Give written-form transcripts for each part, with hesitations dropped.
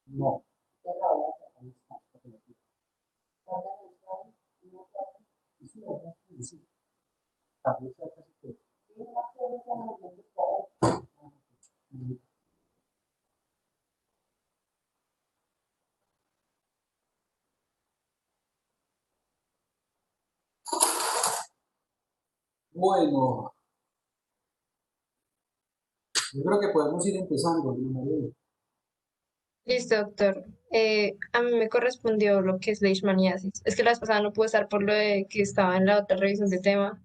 No. Bueno, yo creo que podemos ir empezando, Ana María. Listo, doctor. A mí me correspondió lo que es leishmaniasis. Es que la vez pasada no pude estar por lo de que estaba en la otra revisión de tema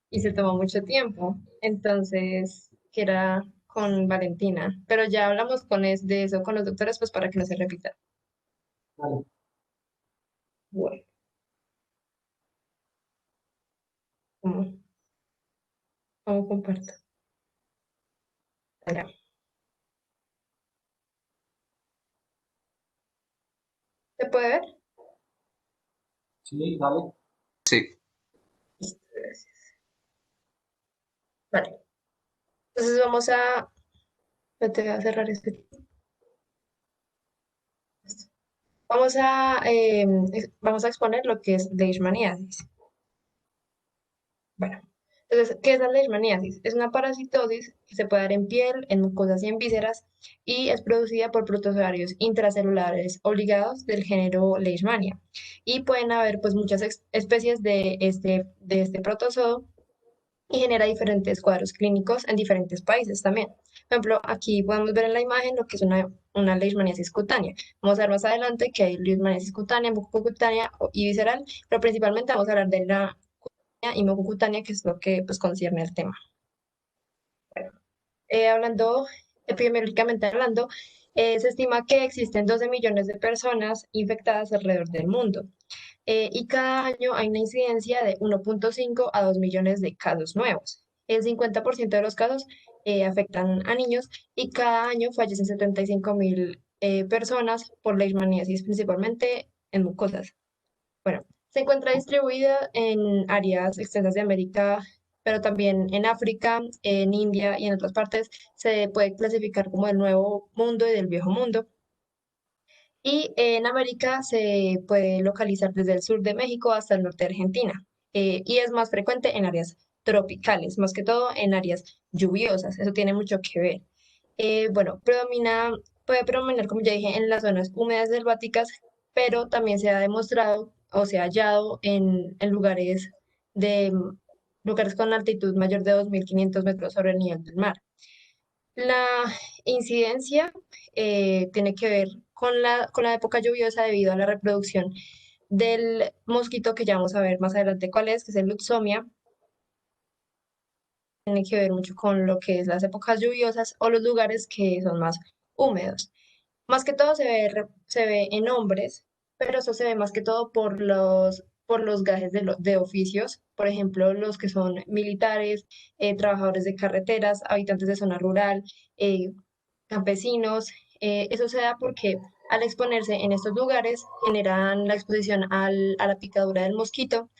y se tomó mucho tiempo. Entonces, que era con Valentina. Pero ya hablamos de eso con los doctores, pues para que no se repita. Vale. Bueno, ¿cómo, cómo comparto? Allá. ¿Se puede ver? Sí, dale. Sí, Listo, gracias. Vale. Entonces yo te voy a cerrar este. Vamos a exponer lo que es leishmaniasis. Bueno, entonces, ¿qué es la leishmaniasis? Es una parasitosis que se puede dar en piel, en mucosas y en vísceras y es producida por protozoarios intracelulares obligados del género Leishmania. Y pueden haber pues muchas especies de este protozoo y genera diferentes cuadros clínicos en diferentes países también. Por ejemplo, aquí podemos ver en la imagen lo que es una leishmaniasis cutánea. Vamos a ver más adelante que hay leishmaniasis cutánea, mucocutánea y visceral, pero principalmente vamos a hablar de la y mucocutánea, que es lo que pues concierne el tema. Bueno, hablando epidemiológicamente hablando, se estima que existen 12 millones de personas infectadas alrededor del mundo y cada año hay una incidencia de 1.5 a 2 millones de casos nuevos. El 50% de los casos afectan a niños y cada año fallecen 75.000 personas por leishmaniasis, principalmente en mucosas. Bueno, se encuentra distribuida en áreas extensas de América, pero también en África, en India y en otras partes. Se puede clasificar como el Nuevo Mundo y del Viejo Mundo. Y en América se puede localizar desde el sur de México hasta el norte de Argentina. Y es más frecuente en áreas tropicales, más que todo en áreas lluviosas. Eso tiene mucho que ver. Bueno, puede predominar, como ya dije, en las zonas húmedas selváticas, pero también se ha demostrado o se ha hallado en lugares con altitud mayor de 2.500 metros sobre el nivel del mar. La incidencia tiene que ver con la época lluviosa debido a la reproducción del mosquito que ya vamos a ver más adelante cuál es, que es el Luxomia. Tiene que ver mucho con lo que es las épocas lluviosas o los lugares que son más húmedos. Más que todo se ve en hombres, pero eso se ve más que todo por los gajes de oficios, por ejemplo, los que son militares, trabajadores de carreteras, habitantes de zona rural, eh, campesinos. Eso se da porque al exponerse en estos lugares generan la exposición a la picadura del mosquito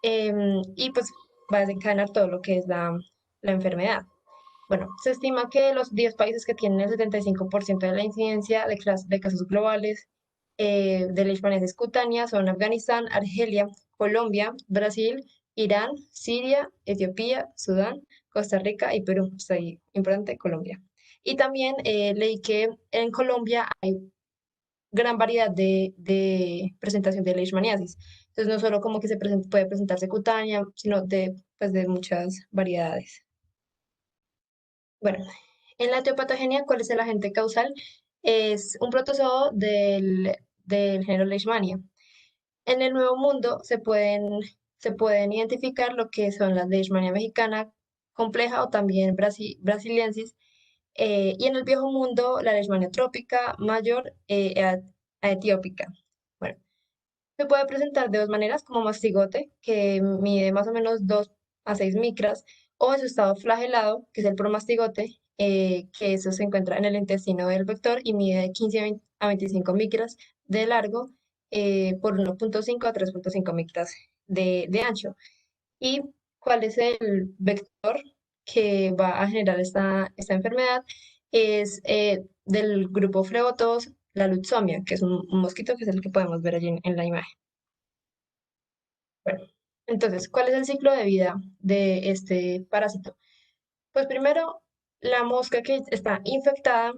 y pues va a desencadenar todo lo que es la enfermedad. Bueno, se estima que los 10 países que tienen el 75% de la incidencia de casos globales de leishmaniasis cutánea son Afganistán, Argelia, Colombia, Brasil, Irán, Siria, Etiopía, Sudán, Costa Rica y Perú. Está ahí, importante, Colombia. Y también leí que en Colombia hay gran variedad de presentación de leishmaniasis. Entonces, no solo como que puede presentarse cutánea, sino pues, de muchas variedades. Bueno, en la etiopatogenia, ¿cuál es el agente causal? Es un protozoo del género Leishmania. En el Nuevo Mundo se pueden identificar lo que son las Leishmania mexicana compleja o también brasiliensis. Y en el Viejo Mundo, la Leishmania trópica mayor etiópica. Bueno, se puede presentar de dos maneras, como mastigote, que mide más o menos 2 a 6 micras, o en su estado flagelado, que es el promastigote, que eso se encuentra en el intestino del vector y mide de 15 a 25 micras de largo por 1.5 a 3.5 micras de ancho. ¿Y cuál es el vector que va a generar esta enfermedad? Es del grupo Phlebotos, la lutzomia, que es un mosquito que es el que podemos ver allí en la imagen. Bueno, entonces, ¿cuál es el ciclo de vida de este parásito? Pues primero, la mosca que está infectada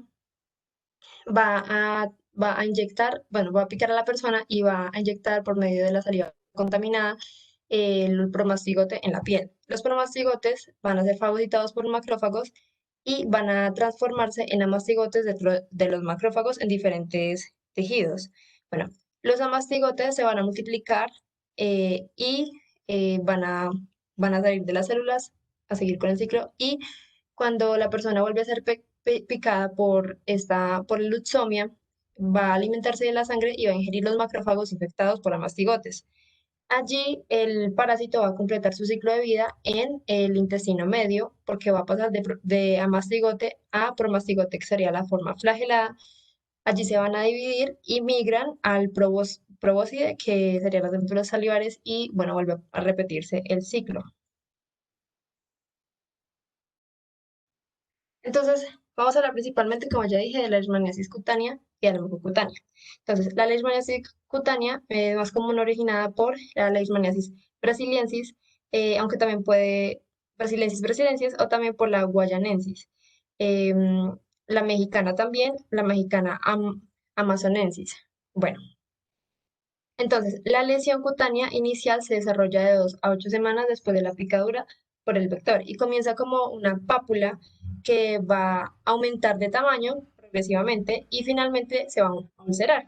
va va a inyectar, bueno, va a picar a la persona y va a inyectar por medio de la saliva contaminada el promastigote en la piel. Los promastigotes van a ser fagocitados por macrófagos y van a transformarse en amastigotes dentro de los macrófagos en diferentes tejidos. Bueno, los amastigotes se van a multiplicar y van a salir de las células, a seguir con el ciclo, y cuando la persona vuelve a ser picada por el Lutzomia, va a alimentarse de la sangre y va a ingerir los macrófagos infectados por amastigotes. Allí el parásito va a completar su ciclo de vida en el intestino medio, porque va a pasar de amastigote a promastigote, que sería la forma flagelada. Allí se van a dividir y migran al probóscide, que serían las glándulas salivares, y bueno, vuelve a repetirse el ciclo. Entonces, vamos a hablar principalmente, como ya dije, de la leishmaniasis cutánea y de la mucocutánea. Entonces, la leishmaniasis cutánea es más común originada por la leishmaniasis brasiliensis, aunque también brasiliensis o también por la guayanensis. La mexicana también, la mexicana amazonensis. Bueno, entonces, la lesión cutánea inicial se desarrolla de 2 a 8 semanas después de la picadura por el vector y comienza como una pápula que va a aumentar de tamaño progresivamente y finalmente se va a ulcerar.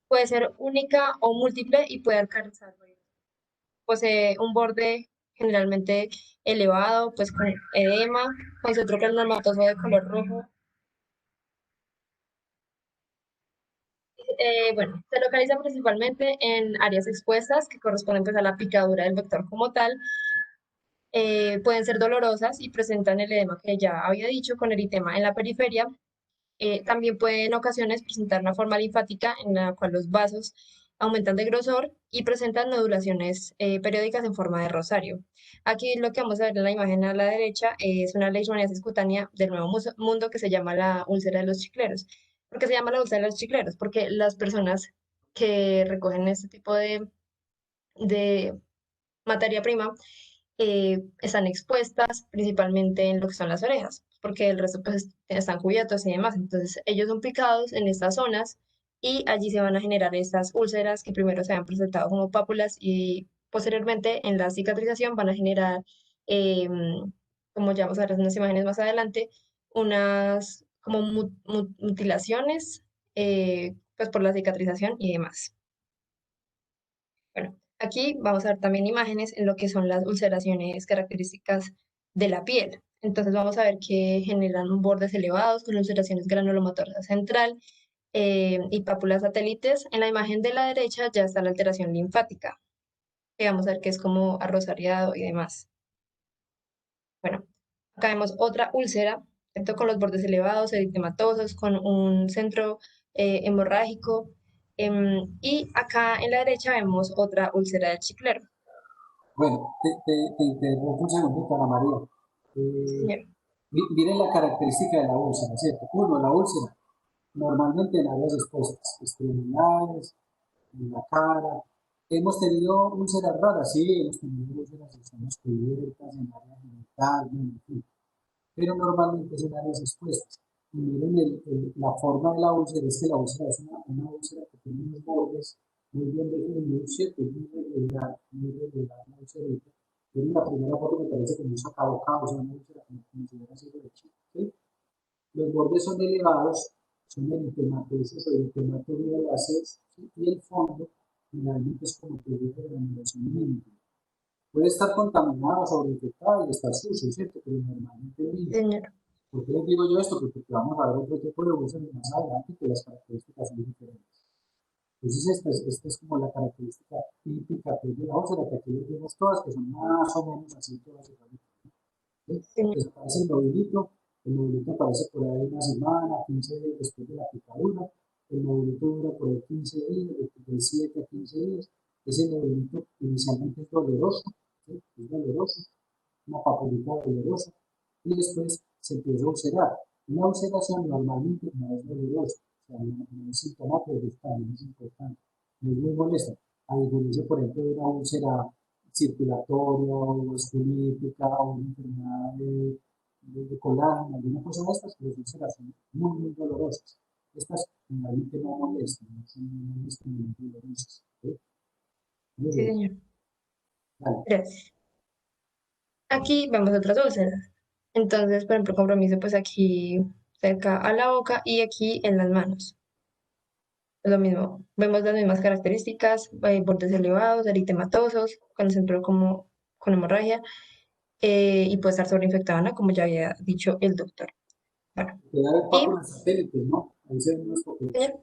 Puede ser única o múltiple y puede alcanzar. Posee un borde generalmente elevado, pues con edema, con centro granulomatoso de color rojo. Bueno, se localiza principalmente en áreas expuestas que corresponden pues, a la picadura del vector como tal. Pueden ser dolorosas y presentan el edema que ya había dicho con eritema en la periferia. También puede en ocasiones presentar una forma linfática en la cual los vasos aumentan de grosor y presentan nodulaciones periódicas en forma de rosario. Aquí lo que vamos a ver en la imagen a la derecha es una leishmaniasis cutánea del nuevo mundo que se llama la úlcera de los chicleros. ¿Por qué se llama la úlcera de los chicleros? Porque las personas que recogen este tipo de materia prima están expuestas principalmente en lo que son las orejas, porque el resto pues están cubiertos y demás. Entonces ellos son picados en estas zonas y allí se van a generar estas úlceras que primero se han presentado como pápulas y posteriormente en la cicatrización van a generar, como ya vamos a ver en unas imágenes más adelante, unas como mutilaciones pues por la cicatrización y demás. Bueno, aquí vamos a ver también imágenes en lo que son las ulceraciones características de la piel. Entonces vamos a ver que generan bordes elevados con ulceraciones granulomatosa central y pápulas satélites. En la imagen de la derecha ya está la alteración linfática, que vamos a ver que es como arrosariado y demás. Bueno, acá vemos otra úlcera, esto con los bordes elevados, eritematosos, con un centro hemorrágico. Y acá en la derecha vemos otra úlcera del chiclero. Bueno, te interrumpo un segundito, Ana María. Sí, Eh, señor. Miren la característica de la úlcera, ¿cierto? Uno, la úlcera, normalmente en áreas expuestas, extremidades, en la cara. Hemos tenido úlceras raras, sí, hemos tenido úlceras en zonas cubiertas, en áreas genitales, en fin, pero normalmente es en áreas expuestas. Y miren la forma de la úlcera, es que la úlcera es una úlcera que tiene unos bordes muy bien definidos, ¿cierto? Muy regular la úlcera. Tiene la primera foto me parece como un sacabocado, o sea, una úlcera como si hubiera sido de chico, ¿sí? Los bordes son elevados, son eritematosos o eritematoviolaces, ¿sí? Y el fondo finalmente es como que de granulación mínima. Puede estar contaminada, sobreinfectada y estar sucio, ¿cierto? Pero normalmente Sí, limpio. señor. ¿Por qué les digo yo esto? Porque vamos a ver otro tipo de bolsas más adelante que las características son diferentes. Entonces, esta es como la característica típica que de la bolsa, que aquí vemos todas, que son más o menos así todas igualitas. ¿Sí? Sí, señor. Desaparece el novilito aparece por ahí una semana, 15 días después de la picadura, el novilito dura por ahí 15 días, de 7 a 15 días, Ese movimiento inicialmente es doloroso, ¿sí? Es doloroso, una papelita dolorosa, y después se empieza a ulcerar. Una ulceración normalmente no es dolorosa, o sea, no es síntoma, pero también es importante, no es muy molesta. A diferencia, por ejemplo, de una úlcera circulatoria o esquelética o una enfermedad de colágeno, alguna cosa de estas, las úlceras son muy, muy dolorosas. Estas normalmente no molestan, no son muy molestas ni muy dolorosas. ¿Sí? Muy Sí, bien, señor. vale. Gracias. Aquí vemos otras úlceras. Entonces, por ejemplo, compromiso, pues aquí cerca a la boca y aquí en las manos. Es lo mismo. Vemos las mismas características, bordes elevados, eritematosos, con el centro como con hemorragia, y puede estar sobreinfectada, ¿no? Como ya había dicho el doctor. Bueno, Queda el y, papo en satélites, ¿no? Ahí se ven unos papeles. señor,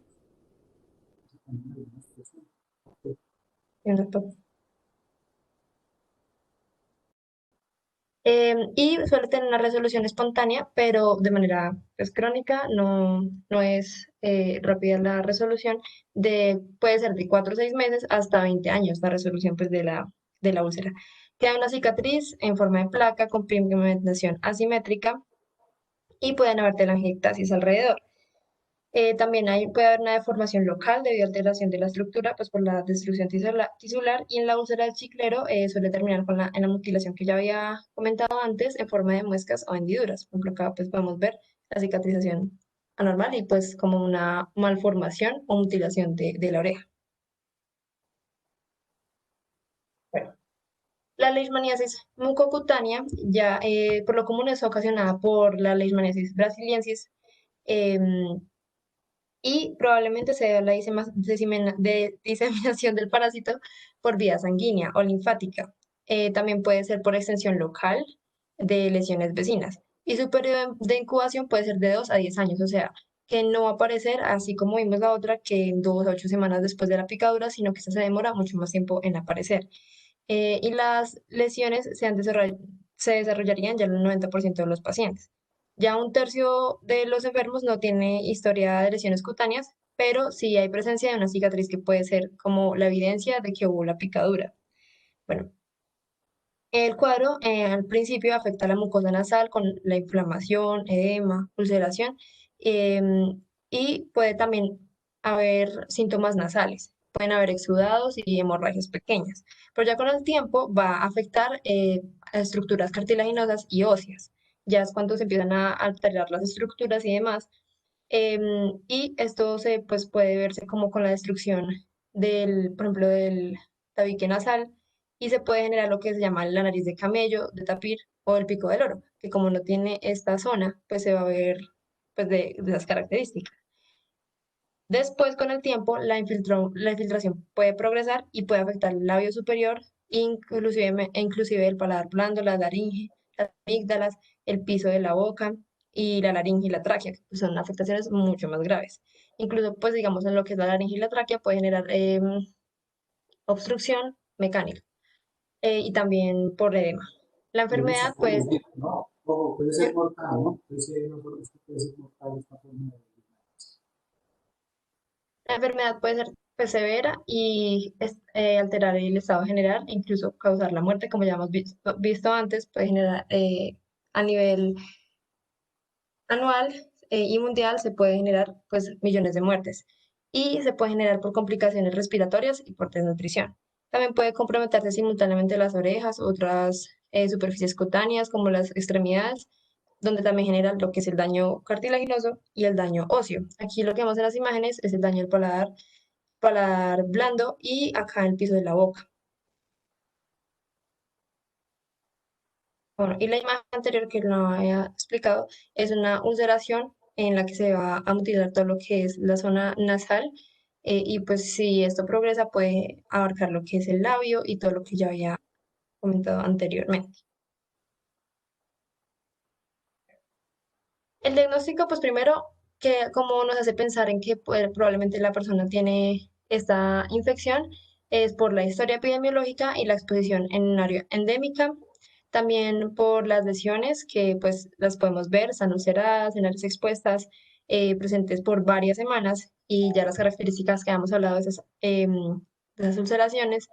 y un doctor. Y suele tener una resolución espontánea, pero de manera pues, crónica, no es rápida la resolución, puede ser de 4 o 6 meses hasta 20 años la resolución pues, de la úlcera. Queda una cicatriz en forma de placa con pigmentación asimétrica y pueden haber telangiectasis alrededor. También puede haber una deformación local debido a alteración de la estructura, pues por la destrucción tisular, y en la úlcera del chiclero suele terminar en la mutilación que ya había comentado antes en forma de muescas o hendiduras. Por ejemplo, acá pues podemos ver la cicatrización anormal y pues como una malformación o mutilación de la oreja. Bueno, la leishmaniasis mucocutánea ya por lo común es ocasionada por la leishmaniasis brasiliensis, em, y probablemente se debe a la diseminación del parásito por vía sanguínea o linfática. También puede ser por extensión local de lesiones vecinas. Y su periodo de incubación puede ser de 2 a 10 años, o sea, que no va a aparecer así como vimos la otra, que en 2 a 8 semanas después de la picadura, sino que esta se demora mucho más tiempo en aparecer. Y las lesiones se desarrollarían ya en el 90% de los pacientes. Ya un tercio de los enfermos no tiene historia de lesiones cutáneas, pero sí hay presencia de una cicatriz que puede ser como la evidencia de que hubo la picadura. Bueno, el cuadro al principio afecta a la mucosa nasal con la inflamación, edema, ulceración, y puede también haber síntomas nasales. Pueden haber exudados y hemorragias pequeñas, pero ya con el tiempo va a afectar a estructuras cartilaginosas y óseas. Ya es cuando se empiezan a alterar las estructuras y demás. Y esto pues, puede verse como con la destrucción por ejemplo, del tabique nasal, y se puede generar lo que se llama la nariz de camello, de tapir o el pico del oro, que como no tiene esta zona, pues se va a ver pues, de las características. Después, con el tiempo, la infiltración puede progresar y puede afectar el labio superior, inclusive el paladar blando, la laringe, las amígdalas, el piso de la boca y la laringe y la tráquea, que son afectaciones mucho más graves. Incluso, pues digamos, en lo que es la laringe y la tráquea puede generar obstrucción mecánica, y también por edema. La Puede enfermedad, pues, morir, ¿no? O puede ser mortal, ¿no? Puede ser, no, esto puede ser mortal esta forma de la enfermedad puede ser pues, severa y alterar el estado general, incluso causar la muerte, como ya hemos visto antes, puede generar a nivel anual y mundial se puede generar pues millones de muertes, y se puede generar por complicaciones respiratorias y por desnutrición. También puede comprometerse simultáneamente las orejas, otras superficies cutáneas como las extremidades, donde también genera lo que es el daño cartilaginoso y el daño óseo. Aquí lo que vemos en las imágenes es el daño del paladar blando y acá en el piso de la boca. Bueno, y la imagen anterior que no había explicado es una ulceración en la que se va a mutilar todo lo que es la zona nasal, y pues si esto progresa puede abarcar lo que es el labio y todo lo que ya había comentado anteriormente. El diagnóstico, pues primero, que como nos hace pensar en que probablemente la persona tiene esta infección, es por la historia epidemiológica y la exposición en un área endémica, también por las lesiones que pues las podemos ver, están ulceradas, en áreas expuestas, presentes por varias semanas, y ya las características que hemos hablado, esas de esas ulceraciones.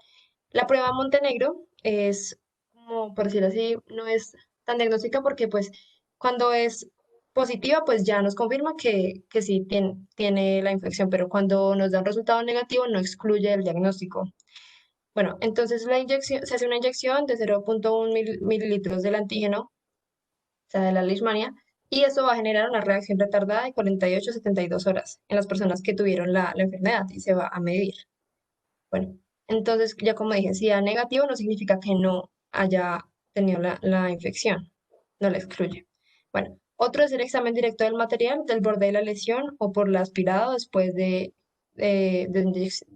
La prueba Montenegro es, como por decirlo así, no es tan diagnóstica porque pues cuando es positiva pues ya nos confirma que sí tiene la infección, pero cuando nos da un resultado negativo no excluye el diagnóstico. Bueno, entonces la inyección, se hace una inyección de 0,1 mililitros del antígeno, o sea, de la leishmania, y eso va a generar una reacción retardada de 48 a 72 horas en las personas que tuvieron la enfermedad y se va a medir. Bueno, entonces ya como dije, si da negativo no significa que no haya tenido la infección, no la excluye. Bueno, otro es el examen directo del material, del borde de la lesión o por la aspirado después de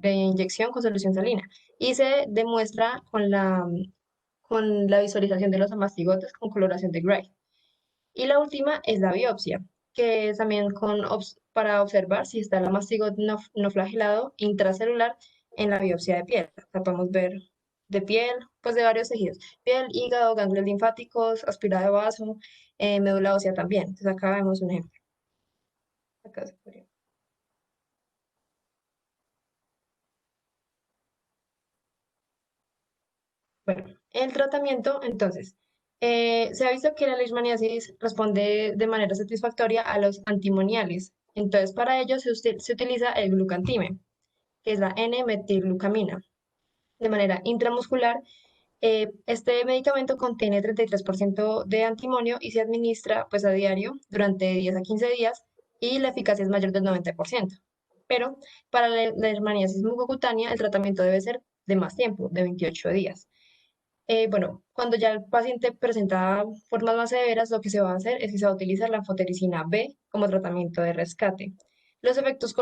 inyección con solución salina. Y se demuestra con la visualización de los amastigotes con coloración de Gray. Y la última es la biopsia, que es también para observar si está el mastigote no flagelado intracelular en la biopsia de piel. O sea, podemos ver de piel, pues de varios tejidos, piel, hígado, ganglios linfáticos, aspirado de vaso, médula ósea también. Entonces acá vemos un ejemplo. Acá se podría. Bueno, el tratamiento, entonces, se ha visto que la leishmaniasis responde de manera satisfactoria a los antimoniales. Entonces, para ello se utiliza el glucantime, que es la N-metilglucamina, de manera intramuscular. Este medicamento contiene 33% de antimonio y se administra pues a diario durante 10 a 15 días y la eficacia es mayor del 90%. Pero para la leishmaniasis mucocutánea el tratamiento debe ser de más tiempo, de 28 días. Bueno, cuando ya el paciente presenta formas más severas, lo que se va a hacer es que se va a utilizar la anfotericina B como tratamiento de rescate. Los efectos,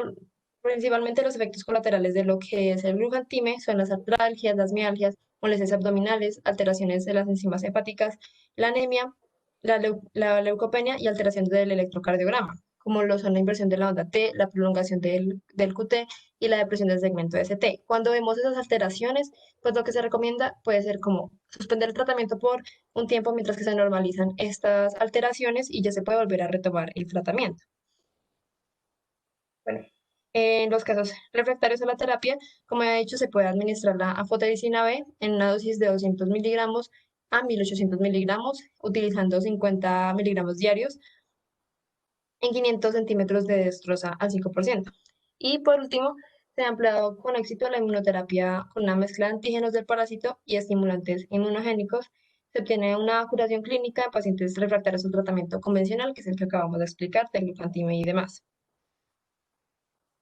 principalmente los efectos colaterales de lo que es el glutantime son las artralgias, las mialgias, molestias abdominales, alteraciones de las enzimas hepáticas, la anemia, la leucopenia y alteraciones del electrocardiograma, como lo son la inversión de la onda T, la prolongación del QT y la depresión del segmento ST. Cuando vemos esas alteraciones, pues lo que se recomienda puede ser como suspender el tratamiento por un tiempo mientras que se normalizan estas alteraciones y ya se puede volver a retomar el tratamiento. Bueno, en los casos refractarios a la terapia, como ya he dicho, se puede administrar la anfotericina B en una dosis de 200 miligramos a 1800 miligramos, utilizando 50 miligramos diarios en 500 centímetros de destroza al 5%. Y por último, se ha empleado con éxito la inmunoterapia con una mezcla de antígenos del parásito y estimulantes inmunogénicos. Se obtiene una curación clínica en pacientes refractarios al tratamiento convencional, que es el que acabamos de explicar, teclifantime y demás.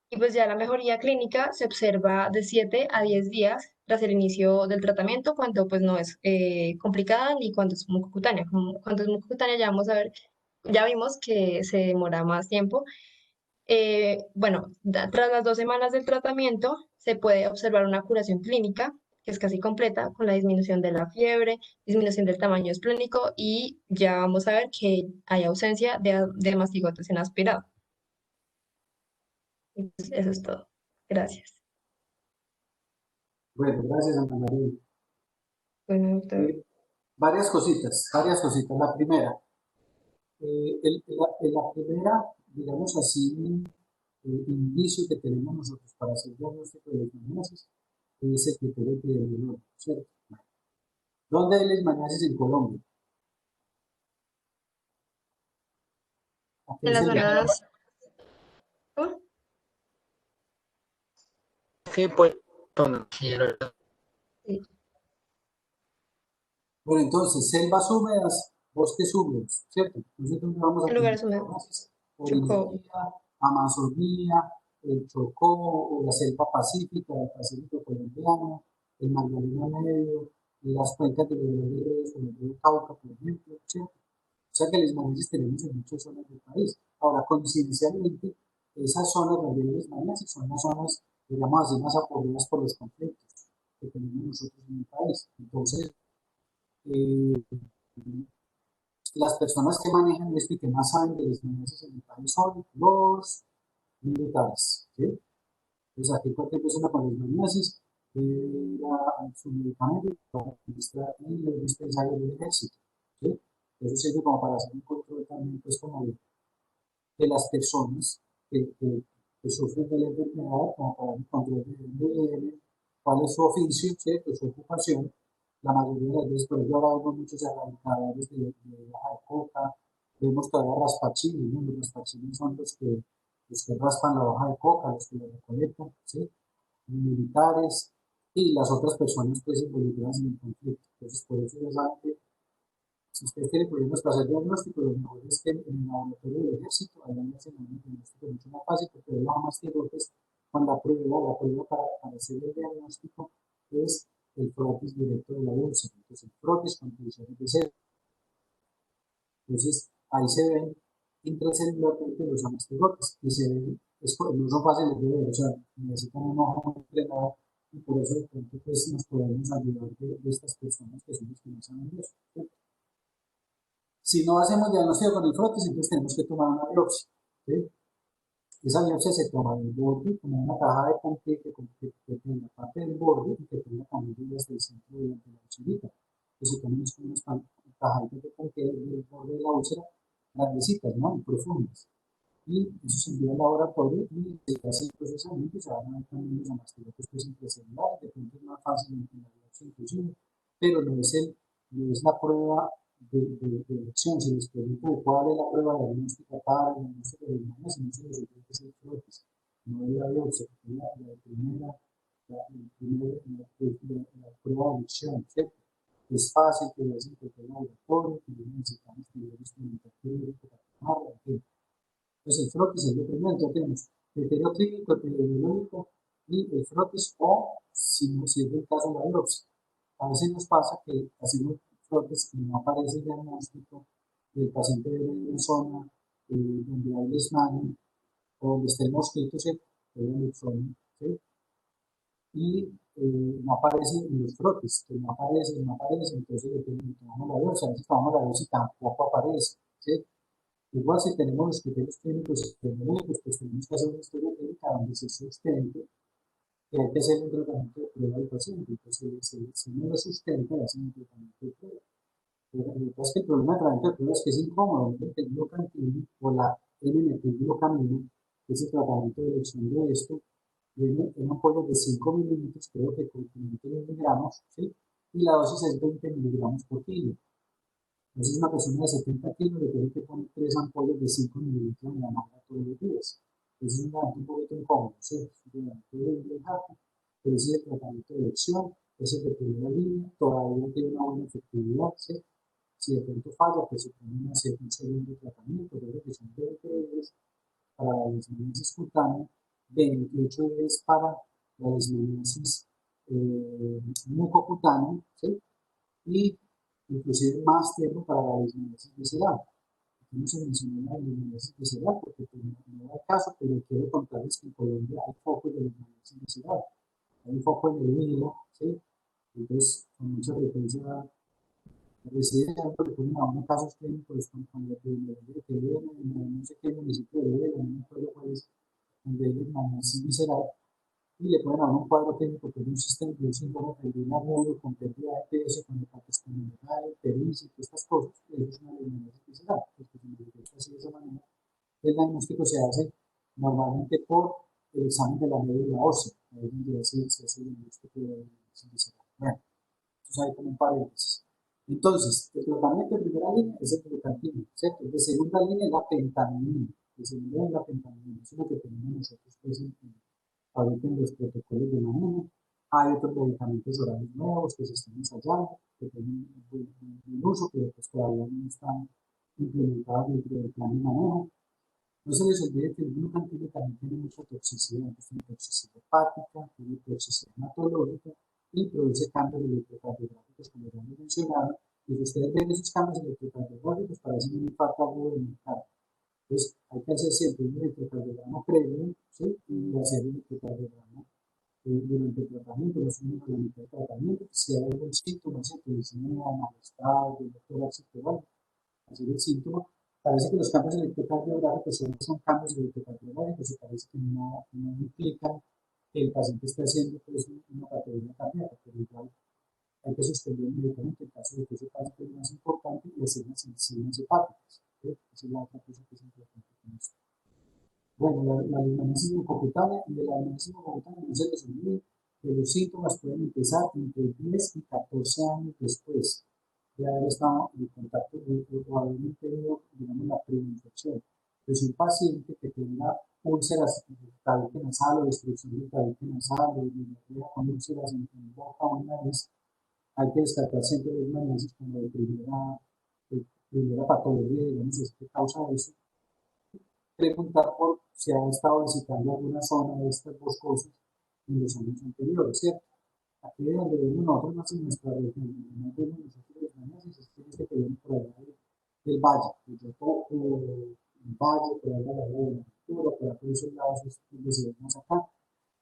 Y pues ya la mejoría clínica se observa de 7 a 10 días tras el inicio del tratamiento, cuando pues no es complicada ni cuando es mucocutánea. Cuando es mucocutánea ya vamos a ver, ya vimos que se demora más tiempo. Bueno, tras las 2 semanas del tratamiento se puede observar una curación clínica que es casi completa con la disminución de la fiebre, disminución del tamaño esplénico y ya vamos a ver que hay ausencia de mastigotes en aspirado. Y pues eso es todo. Gracias. Bueno, gracias, Ana María. Bueno, doctor. Varias cositas, varias cositas. La primera, la primera, digamos así, indicio que tenemos nosotros para hacer diagnóstico de leishmaniasis es el criterio epidemiológico, ¿cierto? ¿Dónde hay leishmaniasis en Colombia? ¿A qué En las se llama? zonas... ¿Cómo? Sí, pues, quiero. Sí, Bueno, entonces, selvas húmedas, bosques húmedos, ¿cierto? Nosotros vamos a en tener lugares húmedos. leishmaniasis, Chocó. Orinoquía, Amazonía, el Chocó, o la selva pacífica, el Pacífico colombiano, el Magdalena Medio, las cuencas de los ríos, como el río Cauca, por ejemplo, ¿cierto? O sea que leishmaniasis tenemos en muchas zonas del país. Ahora, coincidencialmente, esas zonas donde hay leishmaniasis son las zonas, digamos así, más apoyadas por los conflictos que tenemos nosotros en el país. Entonces, eh, las personas que manejan esto y que más saben de leishmaniasis en el país son los militares, ¿sí? Entonces, aquí cualquier persona con leishmaniasis, su medicamento lo administra en los dispensarios del ejército, ¿sí? Eso sirve como para hacer un control también, pues, como de las personas que sufren de la enfermedad, como para un control de dónde viene, cuál es su oficio, ¿cierto? Su ocupación. La mayoría de las veces, por ejemplo, ahora vemos muchos erradicadores de hoja de coca, vemos todavía raspachines, ¿no? Los raspachines son los que raspan la hoja de coca, los que la recolectan, ¿sí? Militares y las otras personas pues involucradas en el conflicto. Entonces, por eso ya saben que si usted tiene problemas para hacer diagnóstico, lo mejor es que en el laboratorio del ejército hayan hacen un diagnóstico mucho más fácil, porque es más tiempo pues, con la prueba para hacer el diagnóstico es el frotis directo de la úlcera. Entonces, el frotis con pulsaciones de cero. Entonces, ahí se ven intracelularmente los anastigotes y se ven, no son fáciles de ver, o sea, necesitan un ojo muy entrenado y por eso de pronto pues, nos podemos ayudar de estas personas que son los que no saben de eso. ¿Sí? Si no hacemos diagnóstico con el frotis, entonces tenemos que tomar una biopsia. ¿Sí? Esa biopsia se toma del borde, como una caja de ponqué que tenga la parte del borde y que tenga también desde el centro de la úlcerita. Entonces, tenemos como unas cajitas de ponqué del borde de la úlcera, grandecitas, ¿no? Y profundas. Y eso se envía al laboratorio y se hace el procesamiento y se van a ver también los anastigotes pues, intracelulares, de pronto es más fácil en la biopsia inclusive, pero no es la prueba de elección, se les pregunta de cuál es la prueba diagnóstica para el diagnóstico de imagen, si no se les ocurre que es el frotis, no es la biopsia, es la prueba de elección, ¿cierto? Es fácil que lo hacen en cualquier laboratorio, que no necesitamos que lo instrumental quirúrgico para tomarlo, en fin. Entonces, el frotis es lo primero, ya tenemos criterio clínico, epidemiológico y el frotis, o si no si es el caso de la biopsia. A veces nos pasa que hacemos frotis y no aparece el diagnóstico del paciente de una zona donde hay desmayo o donde está el mosquito, ¿cierto? ¿Sí? Y no aparece en los frotis, que no aparece, entonces tomamos la biopsia, a veces tomamos la biopsia y tampoco aparece, ¿sí? Igual si tenemos los criterios clínicos epidemiológicos, pues tenemos que hacer una historia clínica donde se sustente que hay que hacer un tratamiento de prueba del paciente. Entonces, si no lo sustenta, hacen un tratamiento de prueba. Pero lo que pasa es que el problema del tratamiento de prueba es que es incómodo, ¿no? El glucantina o la N-metilglucamina, que es el tratamiento de elección de esto, viene en ampollas de 5 mililitros, creo que con 500 miligramos, ¿sí? Y la dosis es 20 miligramos por kilo. Entonces, una persona de 70 kilos le tiene que poner 3 ampollas de 5 mililitros en la manga todos los días. Entonces, es un tratamiento un poquito incómodo, ¿sí? Es un tratamiento de harto, pero ese es el tratamiento de elección, ese es el de primera línea, todavía tiene una buena efectividad, ¿sí? Si de pronto falla, pues se pone un segundo tratamiento, creo que son 20 días para la disminución cutánea, 28 días para la disminución mucocutánea, ¿sí? Y inclusive más tiempo para la disminución visceral. Aquí no se mencionó la disminución visceral porque pues, no da caso, pero quiero contarles que en Colombia hay focos de disminución visceral. Hay un foco en el hígado, ¿sí? Entonces, con mucha frecuencia reside porque ponen a uno casos clínicos con la epidemiología que viene en no sé qué municipio de Vega, no me acuerdo cuál es, donde hay disminución visceral y le ponen a un cuadro clínico que es un sistema de un síndrome febril agudo con pérdida de peso, con hepatosplenomegalia, pericia, estas cosas, y eso es una disminución visceral, porque se manifiesta así de esa manera. El diagnóstico se hace normalmente por el examen de la médula ósea, ahí es donde se hace el diagnóstico de la disminución visceral. Bueno, entonces hay como un paréntesis. Entonces, el tratamiento de primera línea es el glucantina, ¿cierto? De segunda línea es la pentamina, de segunda línea es la pentamina, eso es lo que tenemos nosotros pues, ahorita en los protocolos de manejo. Hay otros medicamentos orales nuevos que se están ensayando, que tienen buen uso, pero pues todavía no están implementados dentro del plan de manejo. No se les olvide que el glucantina también tiene mucha toxicidad, tiene toxicidad hepática, tiene toxicidad hematológica y produce cambios electrocardiográficos, como ya hemos mencionado. Y si ustedes ven esos cambios electrocardiográficos, parecen un infarto agudo de miocardio. Entonces, hay que hacer siempre un electrocardiograma previo, ¿sí? Y hacer un electrocardiograma durante el tratamiento, no solo la mitad del tratamiento. Si hay algún síntoma, ¿sí? Que disminuye malestar, dolor torácico, hacer el síntoma. Parece que los cambios electrocardiográficos son cambios electrocardiográficos y parece que no implican que el paciente esté haciendo pues, una patología cardíaca, pero igual hay que suspender el medicamento en caso de que ese paciente es más importante y hacer las enzimas hepáticas. ¿Sí? Esa es la otra cosa que es importante con esto. Bueno, la disminución mucocutánea y de la disminución mucocutánea no se les olvide que los síntomas pueden empezar entre 10 y 14 años después de haber estado en contacto o haber tenido, digamos, la preinfección. Es un paciente que tenga úlceras de tabique nasal o destrucción del tabique nasal o diarrea con úlceras en boca o en nariz, hay que descartar siempre los análisis como de primera patología, digamos, es que causa eso. Preguntar por si ha estado visitando alguna zona de estas boscosas en los años anteriores, ¿cierto? Aquí es donde vemos nosotros más en nuestra región, donde más vemos nosotros los análisis, es este que viene por allá del valle, el Yotoco, el valle, por allá la de la altura, por aquellos lados es donde se ve más acá.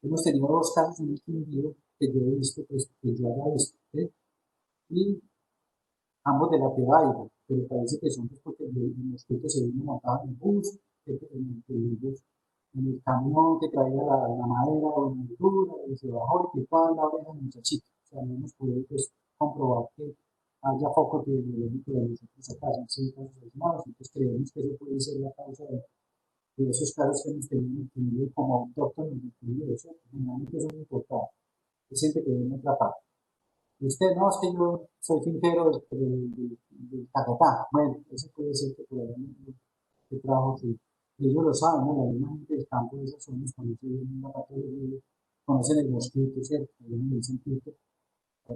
Hemos tenido dos casos en el Quindío que yo he visto, pues, que yo haya visto, ¿sí? Y ambos de la Tebaida, pero parece que son pues, porque el mosquito se vino montado en el bus, en el camión que traía la madera o la altura, y se bajó y picó a la oreja del muchachito. O sea, no hemos podido pues, comprobar que haya foco epidemiológico de nosotros acá, son 6 casos aislados, entonces creemos que eso puede ser la causa de esos casos que hemos tenido como autóctonos en el periodo, ¿cierto? Generalmente son importados, es gente que viene otra parte. Y usted, no, es que yo soy finquero del Caquetá. Bueno, eso puede ser que por allá que trabajo que ellos lo saben, ¿no? La misma gente del campo de esas zonas conocen la patología, conocen el mosquito, ¿cierto? Ellos me dicen pito,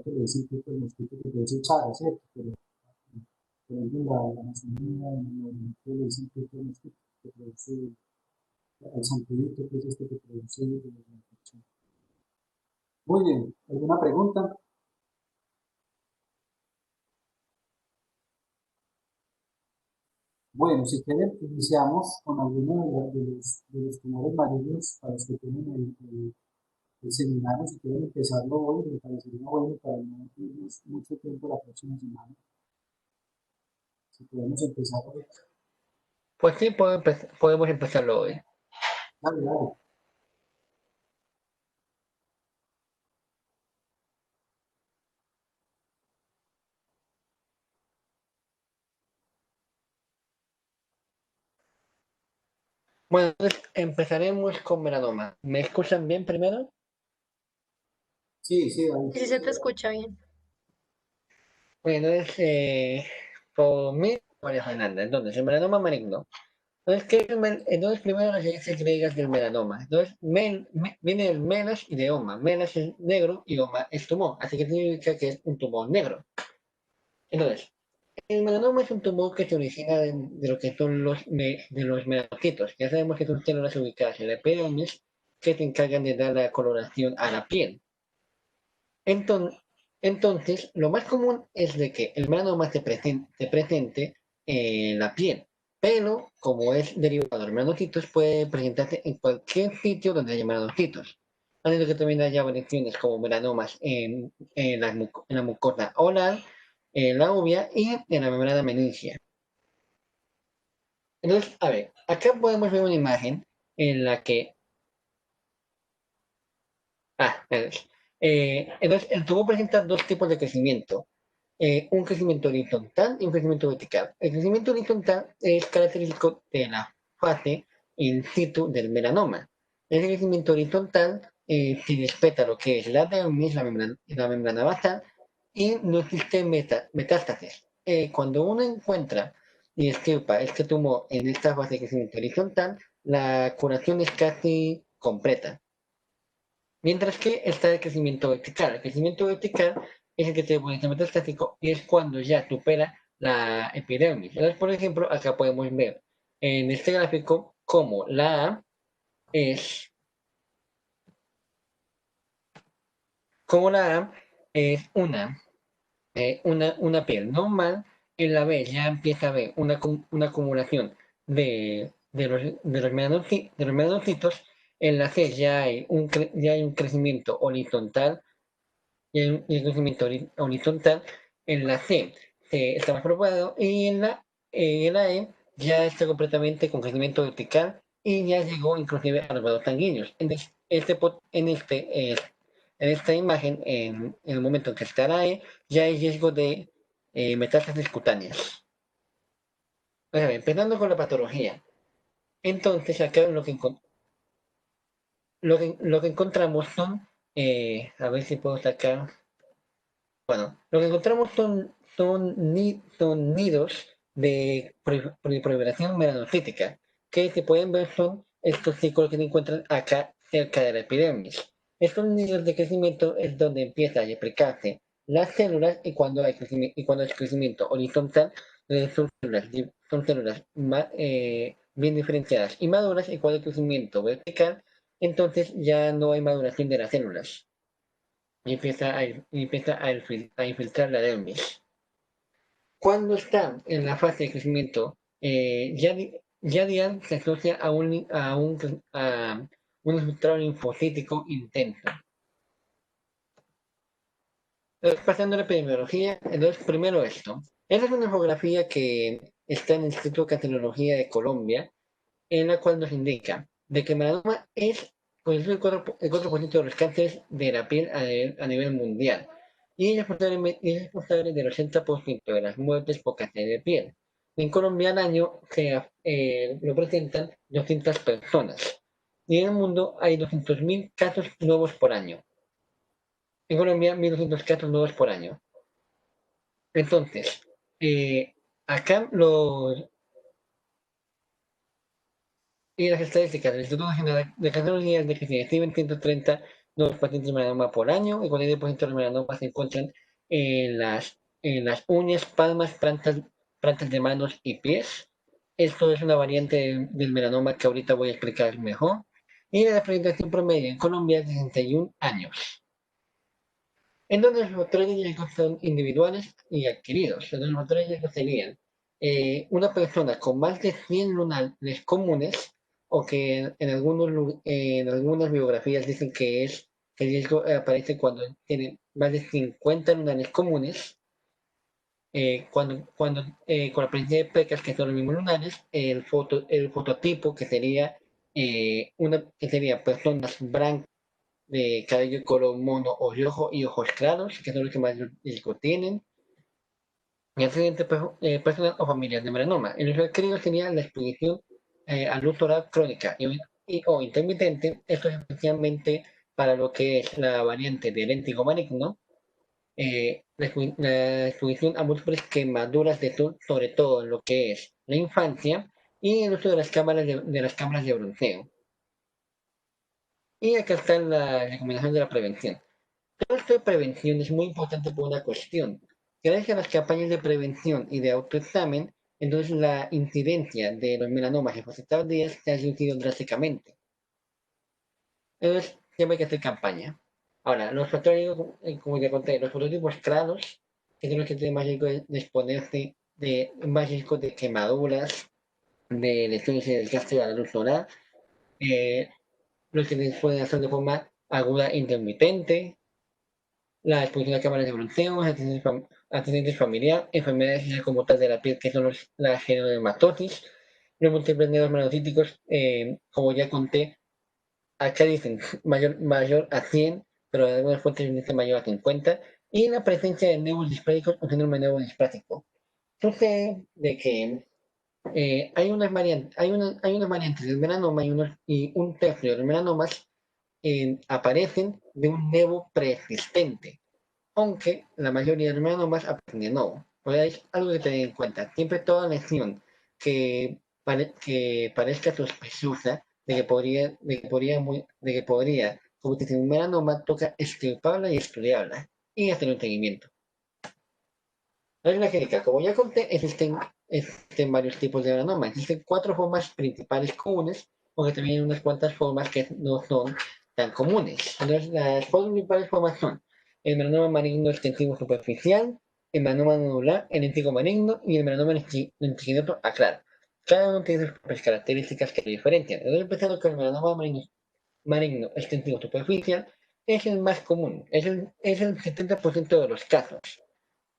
que le dicen pito el mosquito que produce chara, ¿cierto? Pero, por ejemplo, la Amazonía, en el oriente le dicen pito el mosquito que produce el zampudito, que es este que produce la infección. Muy bien, ¿alguna pregunta? Bueno, si quieren, iniciamos con algunos de los tumores malignos para los que tienen el seminario. Si quieren empezarlo hoy, me parecería bueno para no irnos mucho tiempo la próxima semana. Si podemos empezar hoy. Pues sí, podemos empezarlo hoy. Dale, dale. Bueno, entonces empezaremos con melanoma. ¿Me escuchan bien primero? Sí, sí, ahí. Y si se te escucha bien. Bueno, entonces, por mí, María Fernanda. Entonces, el melanoma maligno. Entonces, entonces primero las griegas del melanoma. Entonces, viene del melas y de oma. Melas es negro y oma es tumor. Así que significa que es un tumor negro. Entonces, el melanoma es un tumor que se origina de lo que son de los melanocitos. Ya sabemos que son células ubicadas en la epidermis que se encargan de dar la coloración a la piel. Entonces, lo más común es de que el melanoma se presente en la piel, pero como es derivado de los melanocitos, puede presentarse en cualquier sitio donde haya melanocitos. Haciendo que también haya variaciones como melanomas en la mucosa oral, en la uvea y en la membrana meningia. Entonces, a ver, acá podemos ver una imagen en la que entonces, el tubo presenta dos tipos de crecimiento, un crecimiento horizontal y un crecimiento vertical. El crecimiento horizontal es característico de la fase in situ del melanoma. Ese crecimiento horizontal se respeta lo que es la dermis, la membrana basal, y no existe metástasis. Cuando uno encuentra y extirpa este tumor en esta fase de crecimiento horizontal, la curación es casi completa. Mientras que está el crecimiento vertical. El crecimiento vertical es el que tiene potencial metastático y es cuando ya supera la epidermis. Entonces, por ejemplo, acá podemos ver en este gráfico cómo la A es, como la A es una piel normal, en la B ya empieza a haber una acumulación de los melanocitos, en la C ya hay un crecimiento horizontal y el crecimiento horizontal. En la C está más propagado y en la E ya está completamente con crecimiento vertical y ya llegó inclusive a los vasos sanguíneos. Entonces, en esta imagen, en el momento en que está la E, ya hay riesgo de metástasis cutáneas. Empezando con la patología. Entonces, acá lo que encontramos son A ver si puedo sacar. Bueno, lo que encontramos son nidos de proliferación melanocítica, que se pueden ver son estos círculos que se encuentran acá cerca de la epidermis. Estos nidos de crecimiento es donde empieza a replicarse las células y cuando hay crecimiento horizontal, son células bien diferenciadas y maduras, y cuando hay crecimiento vertical, entonces ya no hay maduración de las células y empieza a infiltrar la dermis. Cuando está en la fase de crecimiento, Yadian se asocia a un infiltrado linfocítico intenso. Entonces, pasando a la epidemiología, entonces primero esto. Esta es una infografía que está en el Instituto de Cancerología de Colombia, en la cual nos indica de que melanoma constituye el 4% de los cánceres de la piel a nivel mundial y es responsable del 80% de las muertes por cáncer de piel. En Colombia al año lo presentan 200 personas y en el mundo hay 200.000 casos nuevos por año. En Colombia, 1.200 casos nuevos por año. Entonces, acá y las estadísticas del Instituto Nacional de Cardiología es de que se reciben 130 nuevos pacientes de melanoma por año, y 40% de los melanomas se encuentran en las uñas, palmas, plantas de manos y pies. Esto es una variante del melanoma que ahorita voy a explicar mejor. Y la presentación promedio en Colombia es de 61 años, en donde los factores de riesgo son individuales y adquiridos. Los factores de riesgo serían una persona con más de 100 lunares comunes, o que en algunas biografías dicen que el riesgo aparece cuando tiene más de 50 lunares comunes. Con la presencia de pecas, que son los mismos lunares, el fototipo, que sería personas blancas de cabello color mono o rojo y ojos claros, que son los que más riesgo tienen, y accidentes personal o familiar de melanoma. En los requeridos sería la exposición a luz solar crónica o intermitente. Esto es especialmente para lo que es la variante del léntigo maligno, la exposición a múltiples quemaduras de sol, sobre todo en lo que es la infancia, y el uso de las cámaras de bronceo. Y acá está la recomendación de la prevención. Todo esto de prevención es muy importante por una cuestión. Gracias a las campañas de prevención y de autoexamen, entonces la incidencia de los melanomas en fase tardía se ha reducido drásticamente. Entonces, siempre hay que hacer campaña. Ahora, los factores, como ya conté, los fototipos claros, que son los que tienen más riesgo de exponerse, más riesgo de quemaduras, de lesiones del castro a la luz solar, los que se pueden hacer de forma aguda e intermitente, la exposición a cámaras de bronceo, antecedentes familiares, enfermedades como tal de la piel, que son la genodermatosis, los múltiples neos melocíticos, como ya conté, acá dicen mayor a 100, pero en algunas fuentes dice mayor a 50, y la presencia de nevos displásicos o síndrome neurodisplásico. Sucede de que hay unas variantes del melanoma y un tercio de los melanomas aparecen de un nevo preexistente, aunque la mayoría de los melanomas aparecen de nuevo. Pues hay algo que tener en cuenta. Siempre toda lesión que parezca sospechosa de que podría convertirse en un melanoma, toca extirparla y estudiarla y hacer un seguimiento. La clínica, como ya conté, existen varios tipos de melanoma. Existen 4 formas principales comunes, aunque también hay unas cuantas formas que no son tan comunes. Entonces, las principales formas son el melanoma maligno extensivo superficial, el melanoma nodular, el lentigo maligno y el melanoma lentiginioso aclarado. Cada uno tiene sus propias características que lo diferencian. Entonces, empezando con el melanoma maligno extensivo superficial, es el más común, es el 70% de los casos.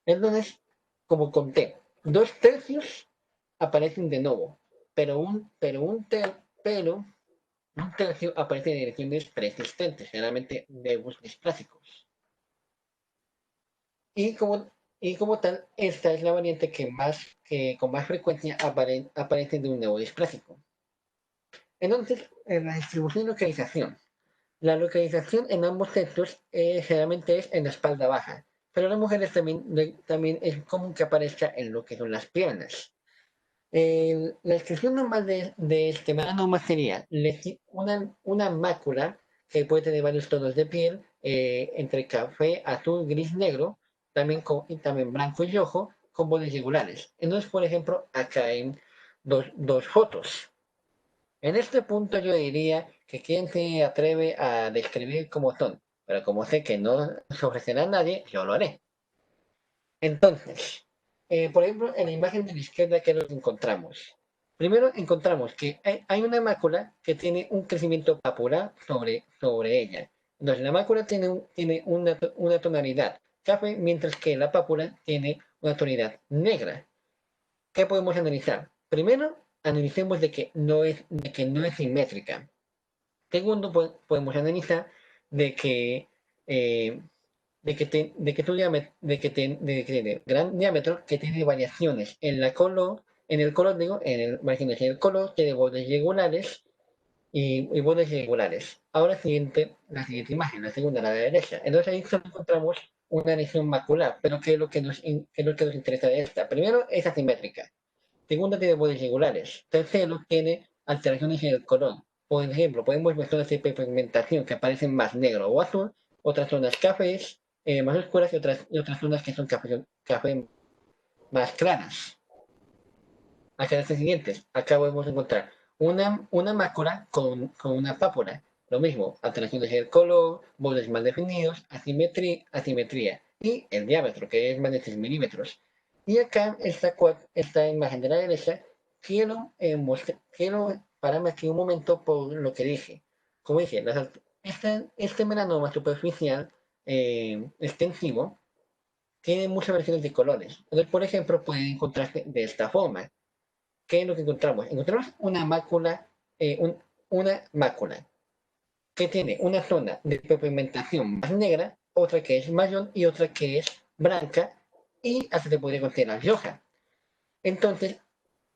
Entonces, como conté, 2 tercios aparecen de nuevo, pero un tercio aparece en direcciones preexistentes, generalmente nebus displásicos. Y como tal, esta es la variante que con más frecuencia aparece de un nevo displásico. Entonces, en la distribución y localización. La localización en ambos sexos generalmente es en la espalda baja, pero en las mujeres también es común que aparezca en lo que son las piernas. La descripción normal de este melanoma sería una mácula que puede tener varios tonos de piel, entre café, azul, gris, negro, y también blanco y rojo, con bordes regulares. Entonces, por ejemplo, acá hay dos fotos. En este punto yo diría que quien se atreve a describir cómo son, pero como sé que no se ofrecerá a nadie, yo lo haré. Entonces, por ejemplo, en la imagen de la izquierda, ¿qué es lo que encontramos? Primero encontramos que hay una mácula que tiene un crecimiento papular sobre ella. Entonces, la mácula tiene una tonalidad café, mientras que la pápula tiene una tonalidad negra. ¿Qué podemos analizar? Primero, analicemos de que no es simétrica. Segundo, podemos analizar de que eh, de que tiene gran diámetro, que tiene variaciones en el color, digo, imagínense, el color tiene bordes regulares y bordes irregulares. Ahora la siguiente imagen, la segunda, la de la derecha. Entonces ahí solo encontramos una lesión macular, pero qué es lo que nos interesa de esta? Primero, es asimétrica. Segunda, tiene bordes regulares. Tercero, tiene alteraciones en el color. Por ejemplo, podemos ver zonas de hiperpigmentación que aparecen más negro o azul, otras zonas cafés más oscuras y otras zonas que son café más claras. Acá las siguientes. Acá podemos encontrar una mácula con una pápula. Lo mismo, alteraciones en el color, bordes más definidos, asimetría y el diámetro, que es más de 6 milímetros. Y acá, esta imagen de la derecha, quiero pararme aquí un momento por lo que dije. Como dije, este melanoma superficial extensivo tiene muchas versiones de colores. Entonces, por ejemplo, pueden encontrarse de esta forma. ¿Qué es lo que encontramos? Encontramos una mácula que tiene una zona de pigmentación más negra, otra que es marrón y otra que es blanca y hasta se podría considerar roja. Entonces,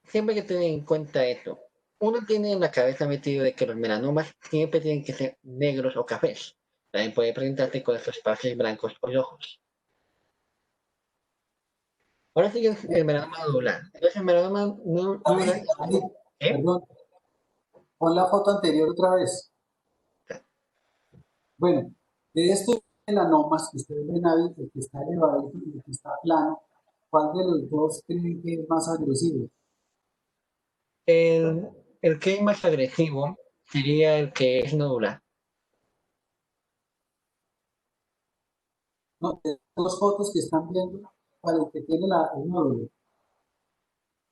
siempre hay que tener en cuenta esto. Uno tiene en la cabeza metido de que los melanomas siempre tienen que ser negros o cafés. También puede presentarse con estos parches blancos o rojos. Ahora sigue el melanoma nodular. Entonces, el melanoma nodular. David, ¿Eh? perdón, pon la foto anterior otra vez. Bueno, de estos melanomas que ustedes ven ahí, el que está elevado y el que está plano, ¿cuál de los dos creen que es más agresivo? El, el que es más agresivo sería el que es nodular. No, de dos fotos que están viendo, para el que tiene el nódulo,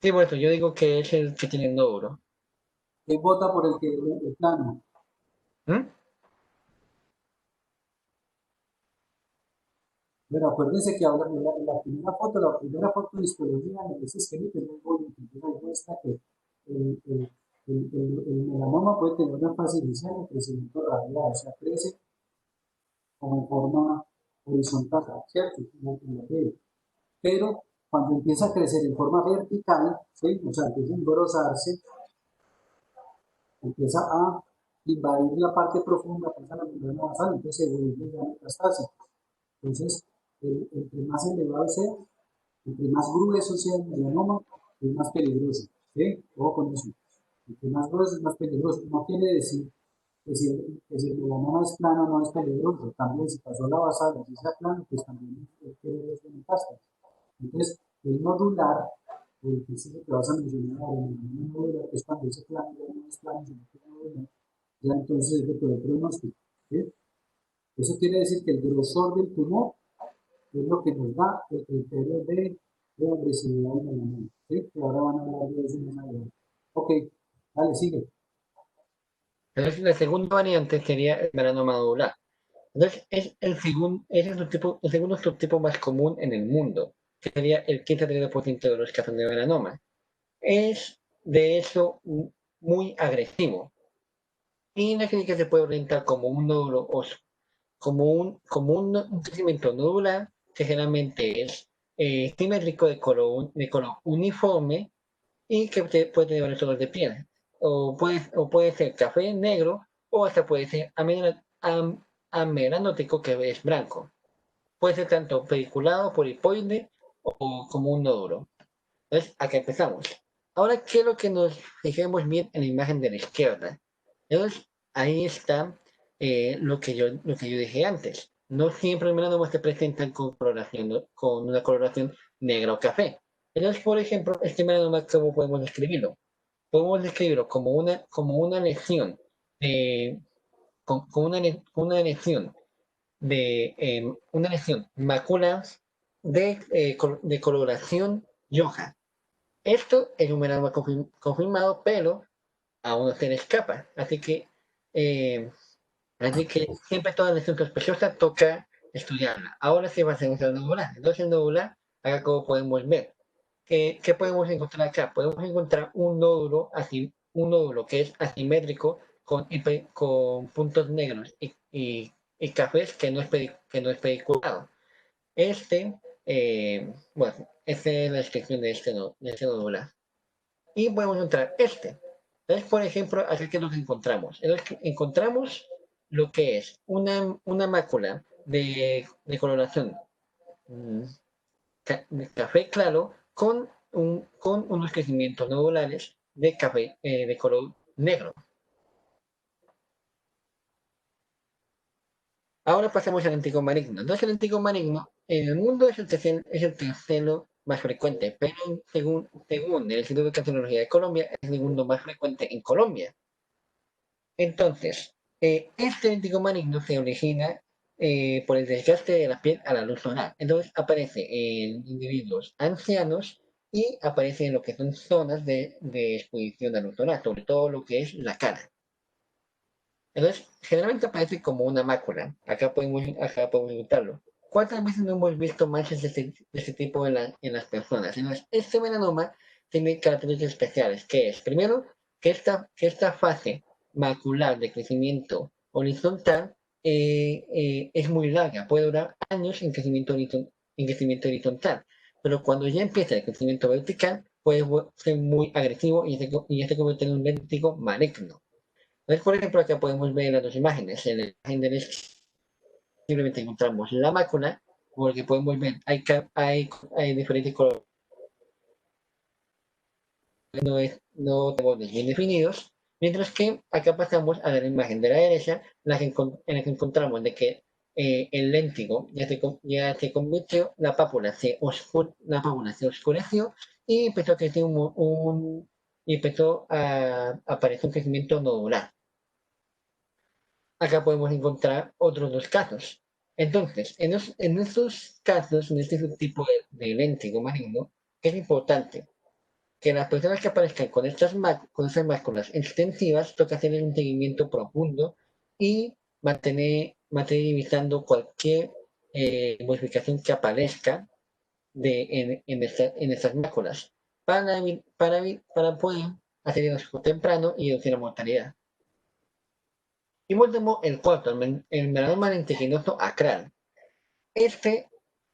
Sí, bueno, yo digo que es el que tiene el nódulo. que vota por el plano. ¿Mm? Pero acuérdense que ahora la primera foto de histología en ese esqueleto es muy bonita, entonces muestra que el melanoma puede tener una fase inicial de crecimiento radial, o sea, crece como en forma horizontal, ¿cierto? Como la piel. Pero cuando empieza a crecer en forma vertical, ¿sí? O sea, empieza a engrosarse, empieza a invadir la parte profunda, pasa la membrana basal, entonces se vuelve ya metastásico. Entonces, entre más elevado sea, entre más grueso sea el melanoma, es más peligroso. ¿Sí? Ojo con eso. Entre más grueso es más peligroso. No quiere decir que si el melanoma es plano no es peligroso. También si pasó la basal, si sea plano, pues también tiene riesgo de metástasis. Entonces, el nodular, el que sí que vas a mencionar, el nodular, que es cuando ese plano ya no es plano, sino que es nodular, ya entonces es de peor pronóstico. ¿Sí? Eso quiere decir que el grosor del tumor es lo que nos da el criterio de agresividad del melanoma. ¿Sí? Que ahora van a hablar de eso más adelante. Ok, dale, sigue. Entonces, la segunda variante sería el melanoma nodular. Entonces, es el segundo subtipo más común en el mundo, que sería el 15-30% de los casos de melanoma. Es, de hecho, muy agresivo. Y la clínica se puede orientar como un nódulo como un crecimiento nodular, que generalmente es simétrico de color uniforme y que puede tener varios tonos de piel. O puede ser café, negro, o hasta puede ser ameranótico que es blanco. Puede ser tanto pediculado, polipoide o como un nódulo. Entonces, acá empezamos. Ahora quiero que nos fijemos bien en la imagen de la izquierda. Entonces, ahí está lo que yo dije antes. No siempre el melanoma se presentan con coloración, ¿no? Con una coloración negra o café. Entonces, por ejemplo, este melanoma, ¿cómo podemos describirlo? Podemos describirlo como una lesión, con una lesión una lesión macular de coloración roja. Esto es un melanoma confirmado, pero aún no se le escapa. Eh, así que siempre toda lesión sospechosa toca estudiarla. Ahora sí va a ser un nodular. Entonces el nodular, acá como podemos ver. ¿Qué podemos encontrar acá? Podemos encontrar un nódulo que es asimétrico con puntos negros y cafés que no es pediculado. Bueno, esta es la descripción de este nodular. Y podemos encontrar este. Entonces, por ejemplo, aquí que nos encontramos. Encontramos lo que es una mácula de coloración mm, de café claro con unos crecimientos nodulares de café de color negro. Ahora pasamos al lentigo maligno. Entonces, el lentigo maligno en el mundo es el tercero más frecuente, pero según el Instituto de Cancerología de Colombia, es el segundo más frecuente en Colombia. Entonces, este lentigo maligno se origina por el desgaste de la piel a la luz solar. Entonces, aparece en individuos ancianos y aparece en lo que son zonas de exposición a luz solar, sobre todo lo que es la cara. Entonces, generalmente aparece como una mácula. Acá podemos notarlo. ¿Cuántas veces no hemos visto manchas de este tipo en las personas? Entonces, este melanoma tiene características especiales, que es, primero, que esta fase macular de crecimiento horizontal es muy larga, puede durar años en crecimiento horizontal, pero cuando ya empieza el crecimiento vertical, puede ser muy agresivo y se convierte en un lentigo maligno. Entonces, por ejemplo, acá podemos ver las dos imágenes. En la imagen derecha simplemente encontramos la mácula, porque podemos ver, hay diferentes colores, no tenemos bien definidos, mientras que acá pasamos a la imagen de la derecha, en la que encontramos de que el léntigo ya se convirtió, la pápula se oscureció y empezó a crecer y empezó a aparecer un crecimiento nodular. Acá podemos encontrar otros dos casos. Entonces, en estos casos, en este tipo de léntigo maligno, es importante que las personas que aparezcan con estas máculas extensivas toca hacer un seguimiento profundo y mantener evitando cualquier modificación que aparezca en estas máculas para poder hacer diagnóstico temprano y reducir la mortalidad. Y último, el cuarto, el melanoma lentigiloso acral. Este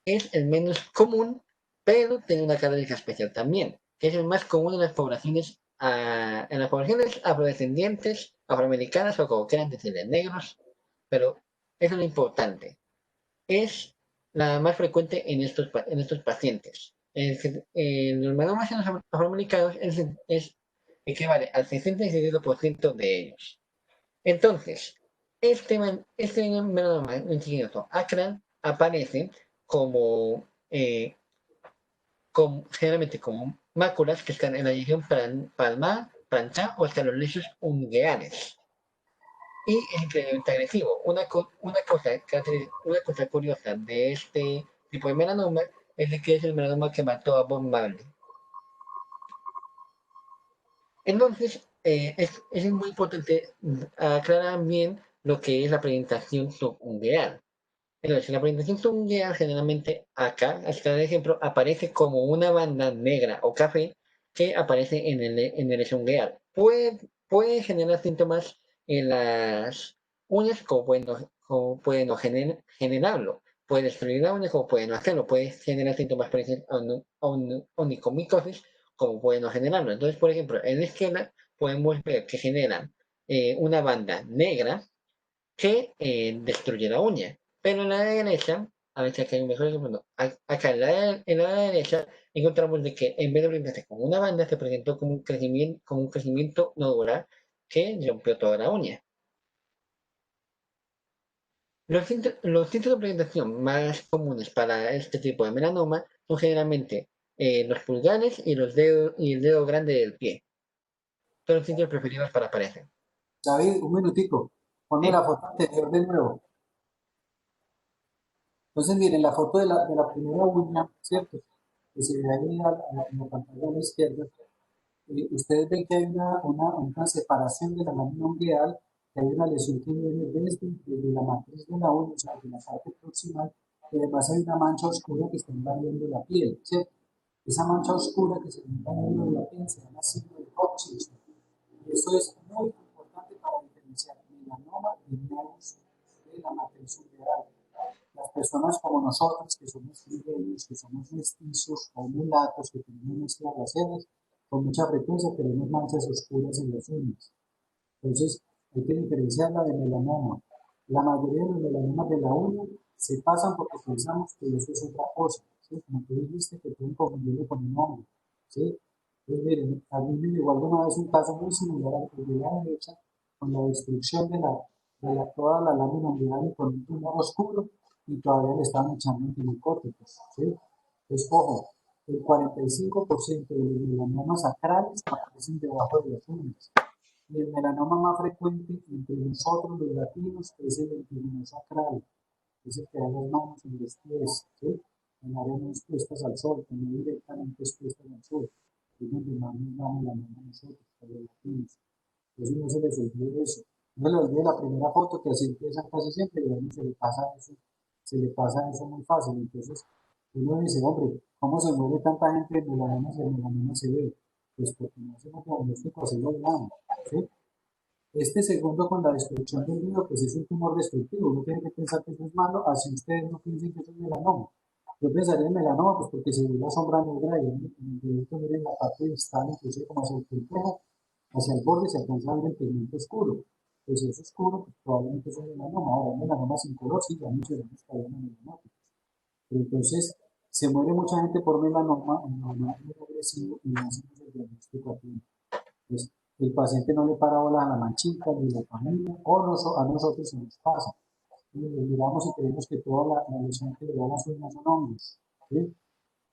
es el menos común, pero tiene una característica especial también, que es el más común en las poblaciones afrodescendientes, afroamericanas o como quieran decirle, negros, pero eso es lo importante. Es la más frecuente en estos pacientes. Los melanomas en los afroamericanos equivale al 67% de ellos. Entonces, este melanoma lentigiloso acral aparece como, generalmente como máculas que están en la región palmar, plantar o hasta los lechos ungueales. Y es increíblemente agresivo. Una cosa curiosa de este tipo de melanoma es de que es el melanoma que mató a Bob Marley. Entonces, es muy importante aclarar bien lo que es la presentación subungueal. Entonces, la presentación subungueal generalmente hasta el ejemplo, aparece como una banda negra o café que aparece en el lecho ungueal. Puede generar síntomas en las uñas como pueden no generarlo. Puede destruir la uña como puede no hacerlo. Puede generar síntomas parecidos a un onicomicosis como puede no generarlo. Entonces, por ejemplo, en la izquierda podemos ver que generan una banda negra que destruye la uña. Pero en la derecha, a ver si acá hay un mejor ejemplo, no. Acá en la derecha encontramos de que en vez de presentarse como una banda, se presentó como un crecimiento nodular que rompió toda la uña. Los sitios de presentación más comunes para este tipo de melanoma son generalmente los pulgares y los dedos y el dedo grande del pie. Son los sitios preferidos para aparecer. David, un minutico, ponme ¿Sí? la foto anterior de nuevo. Entonces, miren, la foto de la primera uña, ¿cierto? Que se ve ahí en la pantalla a la izquierda. Ustedes ven que hay una separación de la lámina ungueal, que hay una lesión que viene desde la matriz de la uña, o sea, de la parte proximal, y además hay una mancha oscura que está invadiendo la piel, ¿cierto? Esa mancha oscura que se está invadiendo la piel se llama signo de Hodgkin. Y eso es muy importante para diferenciar melanoma y nevus de la matriz ungueal. Las personas como nosotros, que somos trigueños, que somos mestizos o mulatos, que tenemos mezclas raciales, con mucha frecuencia tenemos manchas oscuras en las uñas. Entonces, hay que diferenciarla de melanoma. La mayoría de los melanomas de la uña se pasan porque pensamos que eso es otra cosa, ¿sí? Como tú dijiste, que pueden confundirlo con un hombre, ¿sí? Entonces, miren, a mí me llegó alguna vez un caso muy similar al de la derecha, con la destrucción de toda la lámina ungueal y con un tumor oscuro, y todavía le estaban echando antimicóticos, ¿sí? Entonces, ojo, el 45% de los melanomas sacrales aparecen debajo de las uñas. Y el melanoma más frecuente entre nosotros los latinos es el epidemio sacral, es el que da las manos en los pies, ¿sí? En áreas no expuestas al sol, que no directamente expuestas al sol. Es donde más nos da melanoma a nosotros, a los latinos. Entonces no se les olvide eso. No se les olvide la primera foto que así empiezan casi siempre y a uno se le pasa eso muy fácil. Entonces uno dice, hombre, ¿cómo se mueve tanta gente de melanoma si el melanoma se ve? Pues porque no hacemos diagnóstico así lo veamos, ¿sí? Este segundo con la destrucción del nido, pues es un tumor destructivo. Uno tiene que pensar que eso es malo, así ustedes no piensen que eso es melanoma. Yo pensaría en melanoma, pues porque se ve la sombra negra y en el dedito, miren la parte distal, inclusive como hacia el puntejo, hacia el borde se alcanza a ver el pigmento oscuro. Pues si es oscuro, pues probablemente es un melanoma. Ahora, un melanoma sin color, sí, ya muchos años todavía no melanóticos. Pero entonces, se muere mucha gente por melanoma, un melanoma muy agresivo y no hacemos el diagnóstico a tiempo. Pues, el paciente no le para bola a la manchita ni la familia, o a nosotros se nos pasa. Y miramos y creemos que toda la lesión que le da las uñas son hongos. ¿Sí?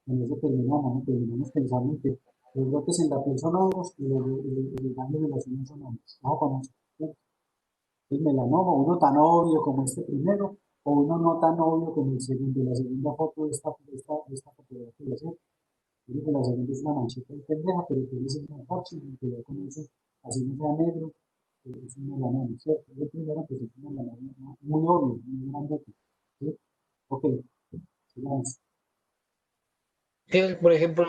En eso terminamos, ¿no? Terminamos pensando que los brotes en la piel son hongos y los daños de las uñas son hongos. Ojo con eso. ¿Sí? El melanoma, uno tan obvio como este primero, o uno no tan obvio como el segundo, la segunda foto de esta fotografía, ¿sí? Creo que la segunda es una manchita de pendeja, pero que dice una Hodgkin, y que ya con eso, así no sea negro, es un melanoma, ¿cierto? El primero pues es un melanoma muy obvio, muy grandote, ¿sí? Ok, sigamos. Sí, por ejemplo,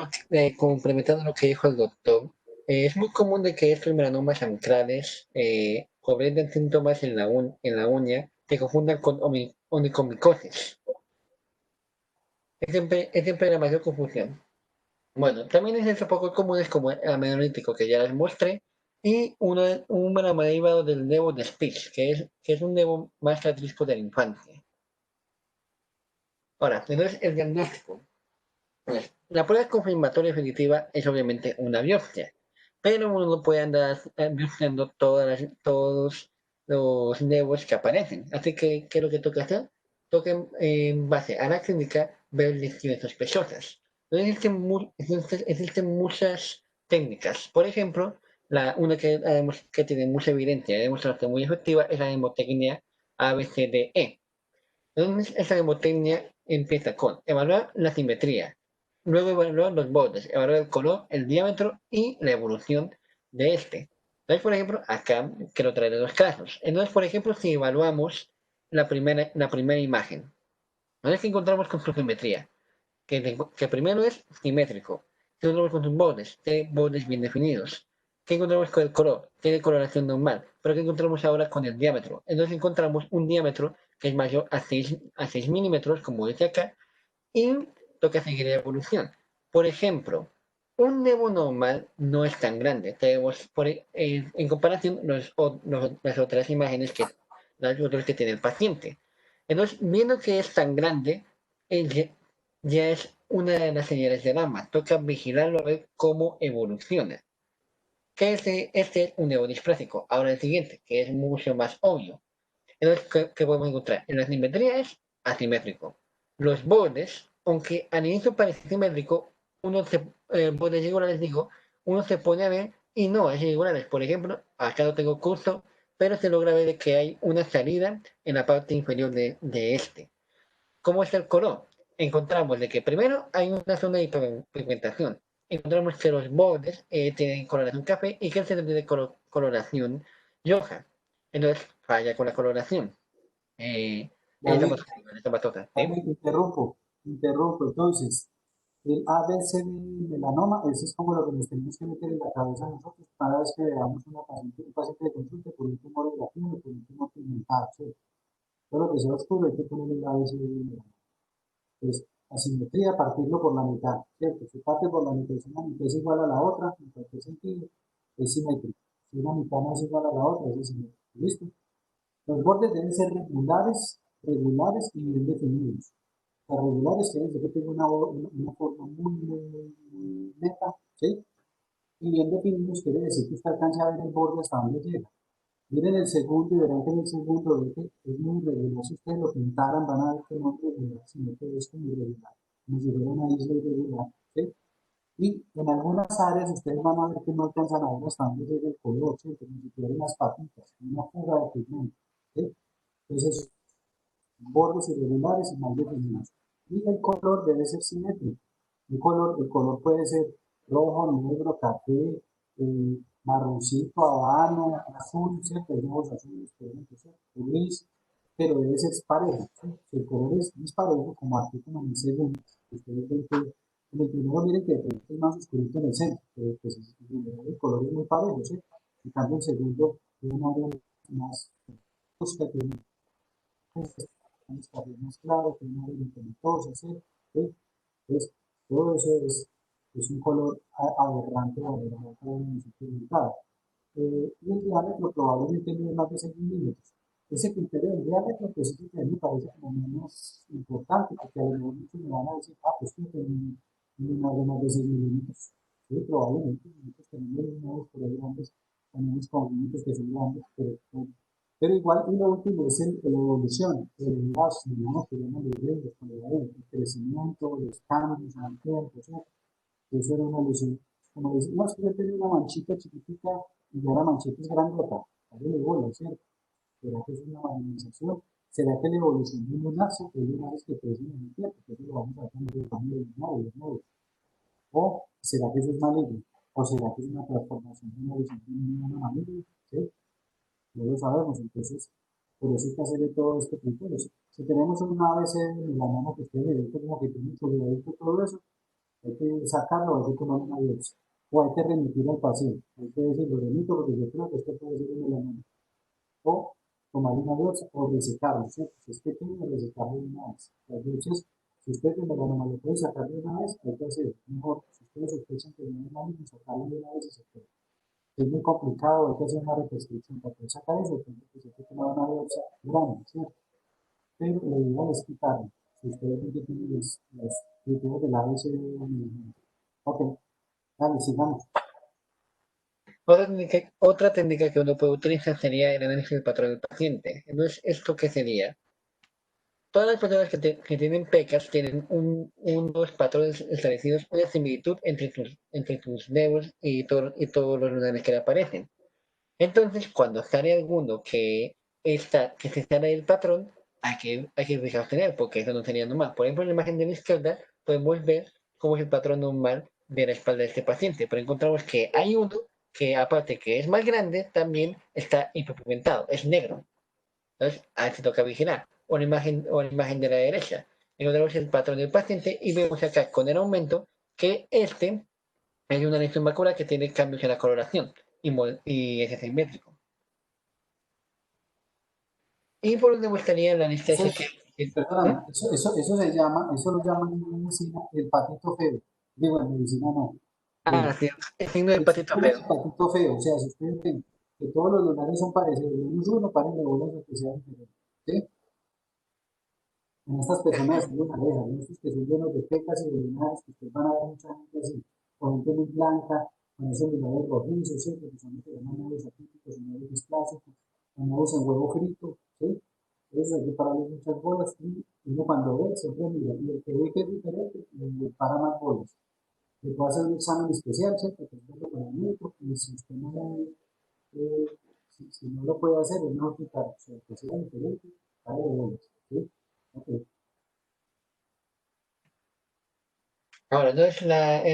complementando lo que dijo el doctor, es muy común de que estos melanomas centrales presenten síntomas en la uña que confundan con onicomicosis. Es siempre la mayor confusión. Bueno, también es un poco comunes como el amenolítico que ya les mostré y un melanoma derivado del nevo de Spitz, que es un nevo más característico de la infancia. Ahora, entonces el diagnóstico. Pues, la prueba confirmatoria definitiva es obviamente una biopsia, pero uno no puede andar biopsiando todos los nevos que aparecen. Así que, ¿qué es lo que toca hacer? Toca en base a la clínica ver lesiones sospechosas. Entonces, existen muchas técnicas. Por ejemplo, una que tiene mucha evidencia, demostrado muy efectiva, es la hemotecnia ABCDE. Entonces, esa mnemotecnia empieza con evaluar la simetría, luego evaluar los bordes, evaluar el color, el diámetro y la evolución de este. Entonces, por ejemplo, acá quiero traer dos casos. Entonces, por ejemplo, si evaluamos la primera imagen, entonces, ¿qué encontramos con su simetría? Que primero es simétrico. ¿Qué encontramos con sus bordes? Tiene bordes bien definidos. ¿Qué encontramos con el color? Tiene coloración normal. Pero ¿qué encontramos ahora con el diámetro? Entonces encontramos un diámetro que es mayor a 6 milímetros, como dice acá, y toca seguir la evolución. Por ejemplo, un nevo normal no es tan grande. Tenemos, en comparación, las otras imágenes que las otras que tiene el paciente. Entonces, viendo que es tan grande, ya es una de las señales de alarma. Toca vigilarlo a ver cómo evoluciona. Que este es un neurodisplasico. Ahora el siguiente, que es mucho más obvio. Entonces, ¿qué podemos encontrar? En la simetría es asimétrico. Los bordes, aunque al inicio parece simétrico, bordes irregulares digo, uno se pone a ver y no es irregulares. Por ejemplo, acá no tengo curso, pero se logra ver que hay una salida en la parte inferior de este. ¿Cómo es el color? Encontramos de que primero hay una zona de hiperpigmentación. Encontramos que los bordes tienen coloración café y que el centro tiene coloración roja. Entonces falla con la coloración. Esta David, patota, ¿sí? David, interrumpo. Entonces, el ABC de melanoma, ese es como lo que nos tenemos que meter en la cabeza nosotros cada vez que veamos un paciente de consulta por un tumor en la piel o por un tumor pigmentado, ¿sí? Todo lo que sea oscuro hay que ponerle el ABC de melanoma. Pues asimetría, partirlo por la mitad, ¿cierto? Si parte por la mitad, si una mitad es igual a la otra, en cualquier sentido, es simétrico. Si una mitad no es igual a la otra, es asimétrico. ¿Listo? Los bordes deben ser regulares y bien definidos. Los regulares quiere decir que tenga una forma muy neta, ¿sí? Y bien definidos quiere decir que usted alcanza a ver el borde hasta donde llega. Miren el segundo y verán que en el segundo ve que es muy irregular. Si ustedes lo pintaran, van a ver que no es regular, sino que es como irregular, como si fuera una isla irregular, ¿sí? Y en algunas áreas ustedes van a ver que no alcanzan a ver hasta donde llega el color, ¿sí? Como si fueran unas patitas, una fuga de pigmento, ¿sí? Entonces, bordes irregulares y mal definidos. Y el color debe ser simétrico. El color puede ser rojo, negro, café, marroncito, habano, azul, ¿cierto? Hay ojos azules, por ejemplo, ¿cierto? Gris, pero debe ser parejo, ¿sí? Si el color es disparejo, como aquí como en el segundo, ustedes ven que en el primero miren que es más oscurito en el centro, pero pues el color es muy parejo, ¿sí? En cambio el segundo tiene una área más oscura, tiene un espacio más claro, tiene una área inteligentosa, ¿sí? ¿Sí? Entonces, todo eso es un color aberrante o aberrante pigmentado. Y el diámetro probablemente mide más de 6 milímetros. Ese criterio del diámetro, pues es que a mí me parece como menos importante, porque a lo mejor muchos me van a decir, pues que tiene más de 6 milímetros. Sí, probablemente, nosotros tenemos nuevos por ahí grandes, tenemos conjuntos que son grandes, pero igual, y lo último es la evolución, el gas, digamos, que llaman los griegos, el crecimiento, los cambios en el tiempo, ¿cierto? Eso era una lesión. Como dice, no, es que yo tenía una manchita chiquitita y ya la manchita es grandota. Ahí le bola, ¿cierto? ¿Será que es una malinización? ¿Será que la evolución de un nace, que hay unas que crecen en el tiempo? Que eso lo vamos a ver cuando los nódulos. ¿O será que eso es maligno? ¿O será que es una transformación de una lesión de una maligna? ¿Sí? No lo sabemos, entonces, por eso hay que hacerle todo este criterio. Si tenemos una ABC de melanoma que ustedes le ven como que tiene cuidadito todo eso, hay que sacarlo, hay que tomar una biopsia. O hay que remitir al paciente. Hay que decirlo, remito porque yo creo que esto puede ser un melanoma. O tomar una biopsia o recetarlo, ¿cierto? Si es pequeño, recetarlo de una vez. Las biopsias, si usted el melanoma lo puede sacar de una vez, hay que hacer mejor. Si ustedes sospechan que no es maligno, sacarlo de una vez y se puede. Es muy complicado, hay que hacer una reconstrucción para poder sacar eso, porque se hay que tomar una biopsia grande, ¿cierto? Pero lo ideal es quitarlo. Si ustedes ven que tienen los criterios del ABC, ok, dale, sigamos. Otra técnica que uno puede utilizar sería el análisis del patrón del paciente. Entonces, ¿esto qué sería? Todas las personas que tienen pecas tienen unos patrones establecidos, una similitud entre sus dedos y todos los lunares que le aparecen. Entonces, cuando sale alguno que se sale del patrón, hay que fijarse en él, porque eso no sería normal. Por ejemplo, en la imagen de la izquierda podemos ver cómo es el patrón normal de la espalda de este paciente, pero encontramos que hay uno que, aparte que es más grande, también está hiperpigmentado, es negro. Entonces, a se toca vigilar. O la imagen de la derecha. Encontramos el patrón del paciente y vemos acá con el aumento que es una lesión macular que tiene cambios en la coloración y es asimétrico. Y por último estaría la Eso anestesia es, ¿Mm? perdóname, eso se llama, eso lo llaman en medicina el patito feo. Digo, en medicina no. Ah, Eh, sí, el signo del patito ¿Cómo es feo. el patito feo? O sea, si ustedes ven que todos los lunares son parecidos, menos uno, paren de bolas de que sea diferente. ¿Sí? En estas personas son lunarejas, en estos que son llenos de pecas y de lunares, que ustedes van a ver mucha gente así, con gente muy blanca, con esos lunares rojizos, ¿sí? Que son los que llaman nudos atípicos, nudos displásicos, nudos en huevo frito, ¿sí? Entonces hay que pararle muchas bolas y uno cuando ve siempre mira, y el que ve que es diferente, le para más bolas. Le puede hacer un examen especial, ¿cierto? Que es verlo con el médico, y si usted no, eh, si no lo puede hacer, es mejor quitar, o sea, que sea diferente, para de bolas, ¿sí? Ok. Ahora, entonces la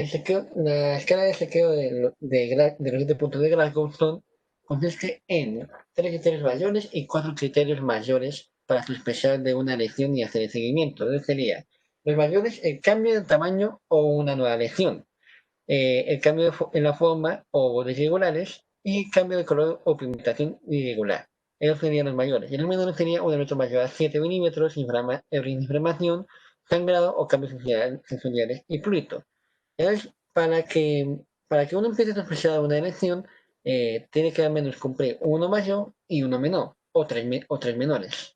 escala de chequeo de los 7 puntos de Glasgow consiste en 3 criterios mayores y 4 criterios mayores para sospechar de una lesión y hacer el seguimiento. Entonces sería los mayores, el cambio de tamaño o una nueva lesión, el cambio en la forma o bordes irregulares y cambio de color o pigmentación irregular. Esos serían los mayores. Y los menores sería un elemento mayor a 7 milímetros, inflamación, sangrado o cambios sensoriales y fluido. Entonces, para que uno empiece a sospechar una lesión, tiene que al menos cumplir uno mayor y uno menor, o tres menores.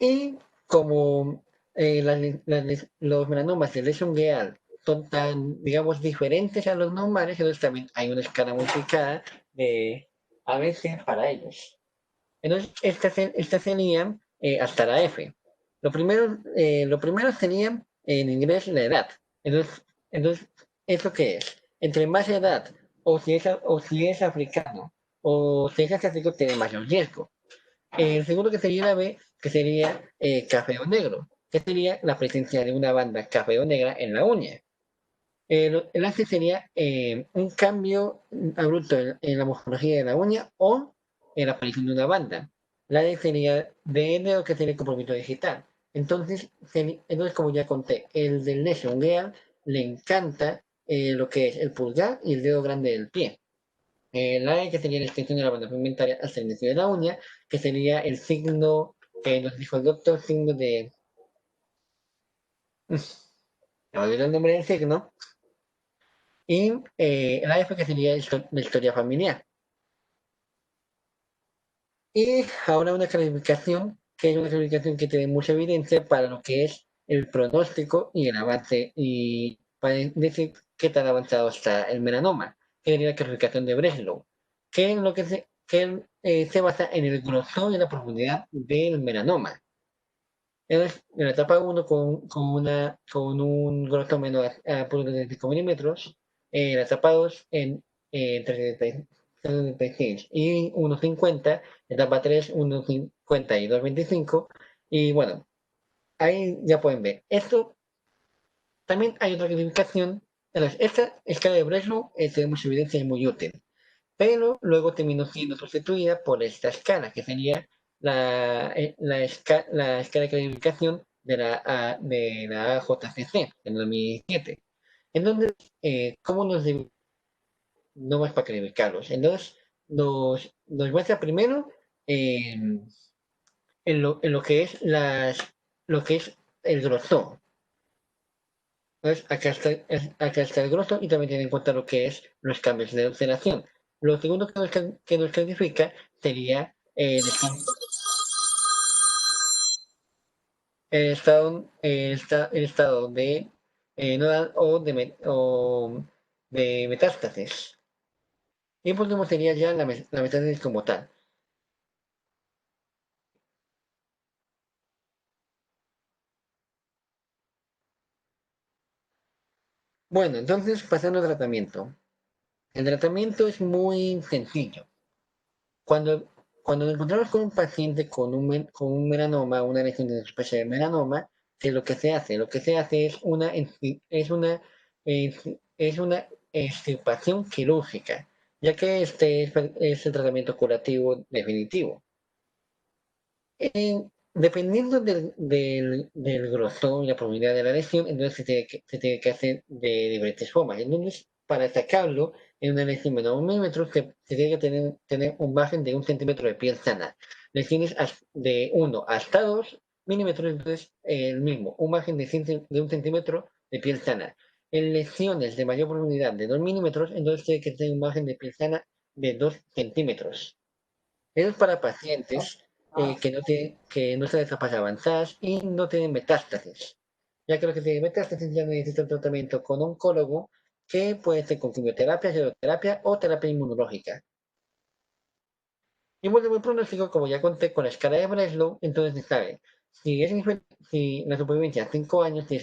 Y como los melanomas de lesión real son tan, digamos, diferentes a los normales, entonces también hay una escala modificada de a veces para ellos. Entonces, esta sería hasta la F. Lo primero sería en inglés la edad. Entonces, ¿eso qué es? Entre más edad, o si es africano, o si es asiático, tiene mayor riesgo. El segundo que sería la B, que sería café o negro, que sería la presencia de una banda café o negra en la uña. El A sería un cambio abrupto en la morfología de la uña o en la aparición de una banda. La D sería de dedo, que sería el compromiso digital. Entonces, como ya conté, el del Nation Real le encanta lo que es el pulgar y el dedo grande del pie. La E, que sería la extensión de la banda pigmentaria hasta el inicio de la uña, que sería el signo que nos dijo el doctor, signo de... No olvidé el nombre del signo. Y la F, que sería la historia familiar. Y ahora una calificación, que es una calificación que tiene mucha evidencia para lo que es el pronóstico y el avance, y para decir qué tan avanzado está el melanoma, que sería la calificación de Breslow, que es lo que se basa en el grosor y la profundidad del melanoma. Entonces, en la etapa 1 con un grosor menor a 0.35 milímetros, la etapa 2 entre 76 y 1,50, etapa 3 1,50 y 2,25, y bueno, ahí ya pueden ver. Esto también hay otra clasificación. Entonces, esta escala de Breslow tiene mucha evidencia y es muy útil, pero luego terminó siendo sustituida por esta escala, que sería la escala de clasificación de la AJCC en 2007. Entonces, ¿cómo no más para clasificarlos? Entonces, nos muestra primero en lo que es el grosor. Entonces, acá está el grosor y también tiene en cuenta lo que es los cambios de oxidación. Lo segundo que nos clasifica sería el estado de nodal o de metástasis. Y por último sería ya la metástasis como tal. Bueno, entonces pasando al tratamiento. El tratamiento es muy sencillo. Cuando, cuando nos encontramos con un paciente con un melanoma, una lesión de especie de melanoma, lo que se hace? Lo que se hace es una extirpación quirúrgica, ya que este es el tratamiento curativo definitivo. Dependiendo del grosor y la profundidad de la lesión, entonces se tiene que hacer de diferentes formas. Entonces, para sacarlo en una lesión menor a 1 milímetro, se tiene que tener un margen de 1 centímetro de piel sana. Lesiones de 1 hasta 2 milímetros, entonces el mismo, un margen de 1 centímetro de piel sana. En lesiones de mayor profundidad de 2 milímetros, entonces tiene que tener un margen de piel sana de 2 centímetros. Eso es para pacientes que no están en etapas avanzadas y no tienen metástasis. Ya que los que tienen metástasis ya necesitan tratamiento con oncólogo, que puede ser con quimioterapia, radioterapia o terapia inmunológica. Y bueno, muy pronóstico, como ya conté con la escala de Breslow, entonces se sabe si la supervivencia a 5 años, si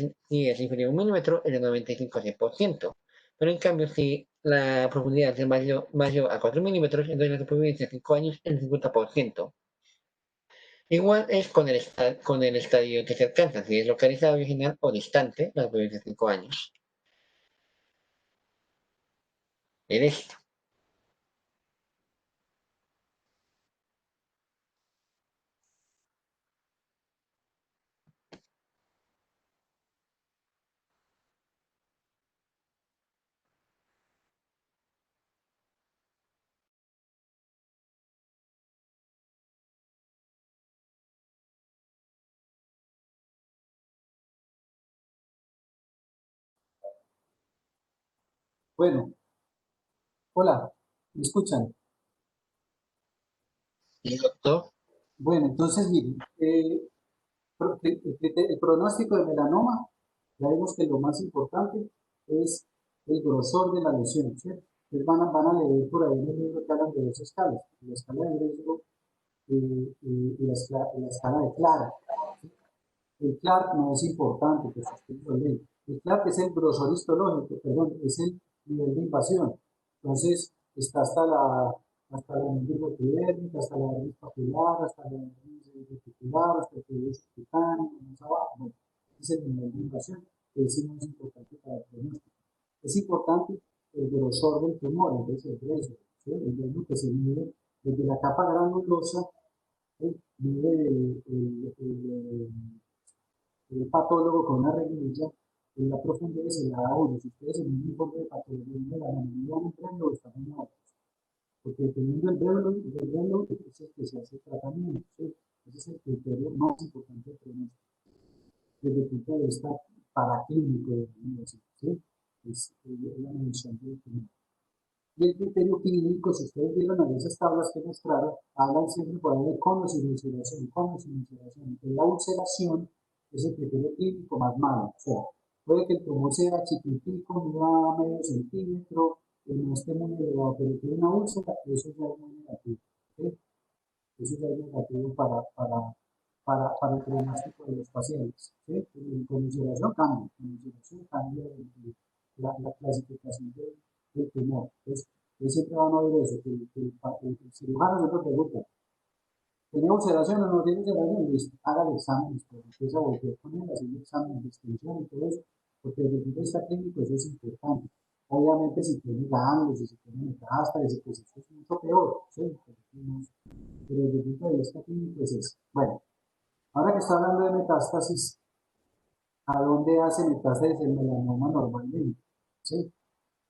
es inferior a 1 milímetro, es de 95 a 100%. Pero en cambio, si la profundidad es de mayor a 4 milímetros, entonces la supervivencia a 5 años es del 50%. Igual es con el estadio que se alcanza, si es localizado, original o distante, la supervivencia a 5 años. En esto. Bueno, hola, ¿me escuchan? ¿Y doctor? Bueno, entonces miren, el pronóstico de melanoma, ya vimos que lo más importante es el grosor de la lesión, ¿cierto? Entonces van a leer por ahí en el libro que hablan de dos escalas, la escala de Breslow y la escala de Clara. El Clark no es importante, pues usted lo lee. El Clark es el grosor histológico, perdón, es el nivel de invasión. Entonces, está hasta la mandíbula epidérmica, hasta la nariz papilar, hasta la nariz reticular, hasta el cuello subcutáneo, más abajo. Bueno, ese es el nivel de invasión, que ese no es importante para el pronóstico. Es importante el grosor del tumor, entonces el grueso, ¿sí? El grueso que se mide desde la capa granulosa, mide el patólogo con una reglilla en la profundidad se la da uno. Si ustedes en un informe de patología de la mayoría no prendo, están muy altos. Porque dependiendo del reloj es el que se hace el tratamiento. ¿Sí? Ese es el criterio más importante de pronóstico. Desde el punto de vista paraclínico de la universidad. ¿Sí? Es la medición del tumor. Y el criterio clínico, si ustedes vieron en esas tablas que mostraron, hablan siempre por ahí de conos y ulceración, conos y ulceración. La ulceración es el criterio clínico más malo. O sea, puede que el tumor sea chiquitico, mida medio centímetro, no esté muy elevado, pero tiene una úlcera, eso ya es muy negativo. ¿Sí? Eso ya es negativo para el pronóstico de los pacientes. ¿Sí? Con ulceración cambia la clasificación del tumor. Entonces, siempre van a oír eso, que el cirujano siempre pregunta, ¿tiene ulceración o no tiene ulceración? Listo, haga el examen, después empieza a volver con él, hacer el examen de extensión y todo eso, porque desde el punto de vista clínico eso es importante. Obviamente, si tiene ganglios, si tiene metástasis, pues eso es mucho peor, ¿sí? Pero desde el punto de vista clínico es eso. Bueno, ahora que está hablando de metástasis, ¿a dónde hace metástasis el melanoma normalmente? ¿Sí?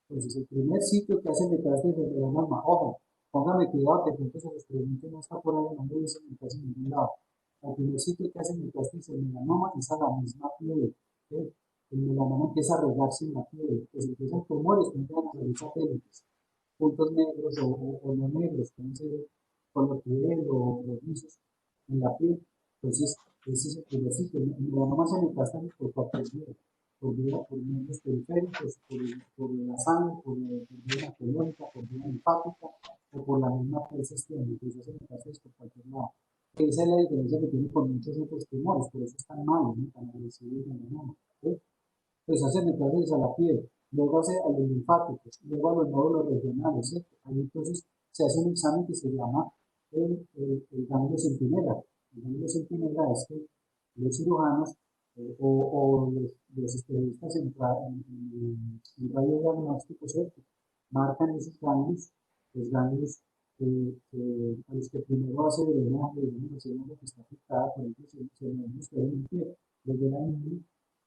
Entonces, el primer sitio que hace metástasis del melanoma, ojo, póngame cuidado que pronto se los pregunte, no está por ahí, no me dice metástasis en ningún lado. El primer sitio que hace metástasis el melanoma es a la misma piel. ¿Sí? El melanoma empieza a regarse en la piel, pues empiezan tumores, empiezan a salir satélites, puntos negros o no negros, pueden ser color piel o rojizos en la piel. Entonces, ese es el primer sitio. El melanoma se metástasis por cualquier vía por miembros periféricos, por la sangre, por vía colónica, por vía linfática o por la misma piel sistémica. Entonces, se metástasis por cualquier lado. Esa es la diferencia que tiene con muchos otros tumores, por eso es tan malo, ¿no? Tan agresivo el melanoma. ¿Sí? Pues hace metástasis a la piel, luego hace a los linfáticos, luego a los nódulos regionales, ¿sí? Ahí entonces se hace un examen que se llama el ganglio centinela. El ganglio centinela es que los cirujanos o los especialistas en radiodiagnóstico, ¿cierto? Marcan esos ganglios, los ganglios a los que primero hace drenaje, digamos, la célula que está afectada, por ejemplo, si el niño está en el pie, desde la niña,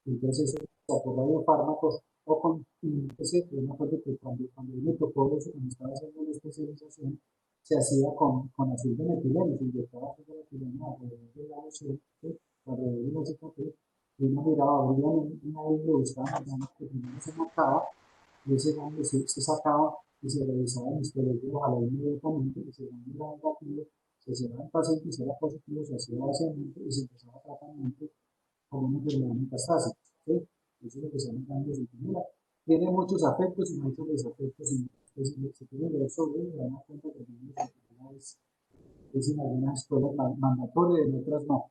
entonces por radiofármacos o con INPC, yo me acuerdo que cuando yo me tocó eso, cuando estaba haciendo la especialización, se hacía con azul de metileno, se inyectaba azul de metileno alrededor de la lesión, alrededor de la cicatriz, y uno miraba, abrían una isla, buscaban el daño que primero se marcaba, y ese daño se sacaba y se revisaba en histología, ojalá inmediatamente, y se daño era negativo, se cerraba el paciente y si era positivo, se hacía vaciamiento y se empezaba tratamiento como una enfermedad metastásica. ¿Sí? Eso es lo que se llama daño centinela. Tiene muchos afectos y muchos desafectos. Entonces, si se quieren ver sobre él, se dan cuenta que el daño centinela es en algunas escuelas mandatorio y en otras no.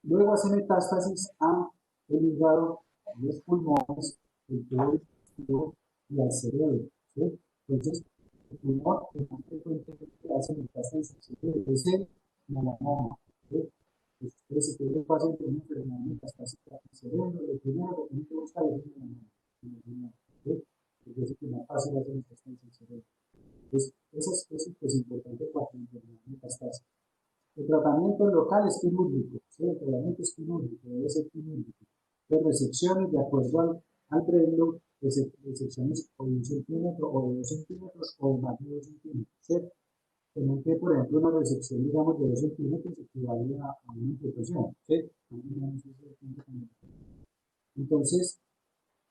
Luego hace metástasis a el hígado, los pulmones, el tubo digestivo y al cerebro. ¿Sí? Entonces, el tumor que más frecuentemente hace metástasis al cerebro es el melanoma. ¿Sí? Entonces, si tiene un paciente con una enfermedad metastásica al cerebro, lo primero que tiene que buscar es el melanoma. ¿Sí? Porque es el que más fácil hace metástasis al cerebro. Entonces, eso es importante para la enfermedad metastásica. El tratamiento local es quirúrgico, ¿sí? El tratamiento es quirúrgico, debe ser quirúrgico. Las resecciones, de acuerdo al predio, resecciones o de 1 centímetro o de 2 centímetros o de más de 2 centímetros, ¿sí? En que, por ejemplo, una resección, digamos, de 2 centímetros equivale a una amputación, ¿sí? Entonces,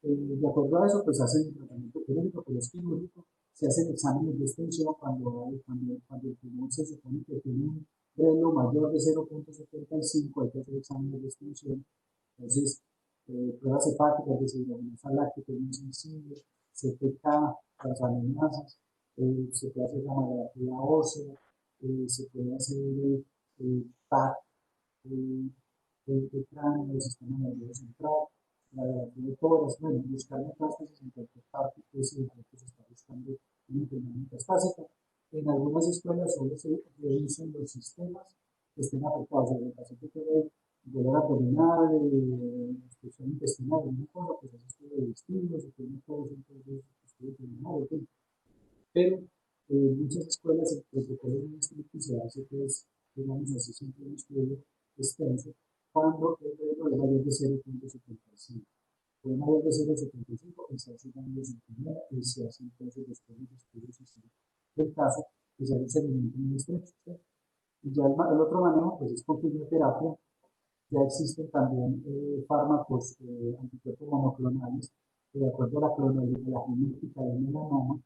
de acuerdo a eso, pues hacen el tratamiento quirúrgico, pero es quirúrgico, se hacen exámenes de extensión cuando el tumor se supone que tiene un grelo mayor de 0,75, hay que hacer exámenes de extensión. Entonces, pruebas hepáticas, deshidrogenasa láctica es muy sencillo, CPK, transaminasas, se puede hacer gamografía ósea, se puede hacer TAC de cráneo, del sistema nervioso central, la radiografía de toras, bueno, buscar metástasis en cualquier parte, pues el que se está buscando una enfermedad metastásica. En algunas escuelas solo se revisan los sistemas que estén afectados, o sea, el paciente tiene dolor abdominal, obstrucción intestinal, alguna cosa, pues hace estudio de destinos, se tiene todos entonces estudios pulmonares, pero en muchas escuelas el protocolo de estricto se hace, pues, digamos así, siempre un estudio extenso cuando el grado es mayor de 0,75. Fue mayor de 0,75 y se hace daño centinela y se hace entonces después de los estudios del caso que se hace un seguimiento muy estrecho. ¿Sí? Y ya el otro manejo pues es con quimioterapia. Ya existen también fármacos anticuerpos monoclonales que de acuerdo a la genética del melanoma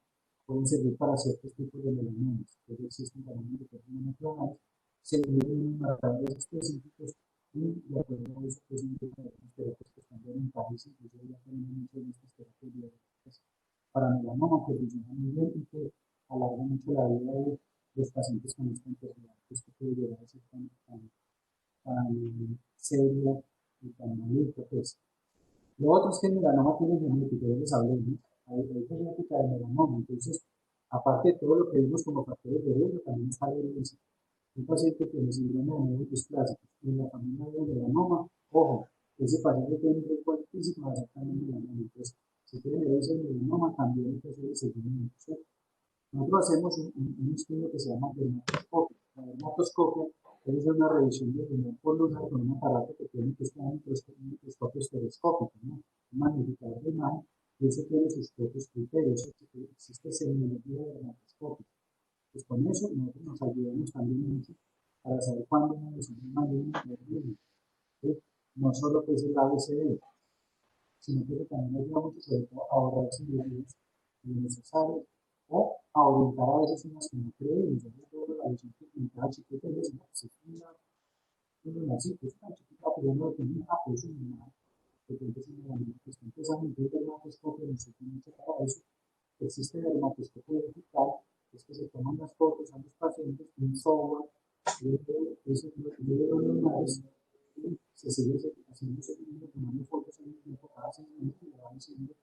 pueden servir para ciertos tipos de melanomas. Entonces existen también anticuerpos monoclonales, se dividen en marcadores específicos y de acuerdo a eso pues hay terapias que están bien en París, incluso ya tenemos muchas de estas terapias biológicas para melanoma que funcionan muy bien y que alargan mucho la vida de los pacientes con esta enfermedad, pues que puede llegar a ser tan seria y tan maluca, pues. Lo otro es que el melanoma tiene genética, ya les hablé, ¿no? Hay genética de melanoma, entonces, aparte de todo lo que vimos como factores de riesgo, también está la herencia. Un paciente que tiene síndrome de ovario displásicos y en la familia de melanoma, ojo, ese paciente tiene un riesgo altísimo de hacer también melanoma. Entonces, si tiene herencia de melanoma, también hay que hacer el seguimiento, ¿sí? Nosotros hacemos un estudio que se llama dermatoscopia. La dermatoscopia es una revisión de riñón por lunar con un aparato que tiene que estar en un microscopio estereoscópico, ¿no? Un magnificador de imagen, y eso tiene sus propios criterios. Existe semiología dermatoscópica. Pues con eso nosotros nos ayudamos también mucho para saber cuándo una lesión es maligna o benigna. ¿Sí? No solo pues el ABCD, sino que también ayuda mucho sobre todo a ahorrar cirugías innecesarias o a orientar a veces unas que no creen, nosotros la visión que comentaba chiquita y decimos, pues es una así, pues una chiquita, pero no tenía, pues es una, que entonces que está empezando, entonces dermatoscopio, no se tiene mucho para eso. Existe dermatoscopio digital, es que se toman las fotos a los pacientes, un software, eso de los lunares, y se sigue haciendo seguimiento, tomando fotos al mismo tiempo cada 6 meses y le van diciendo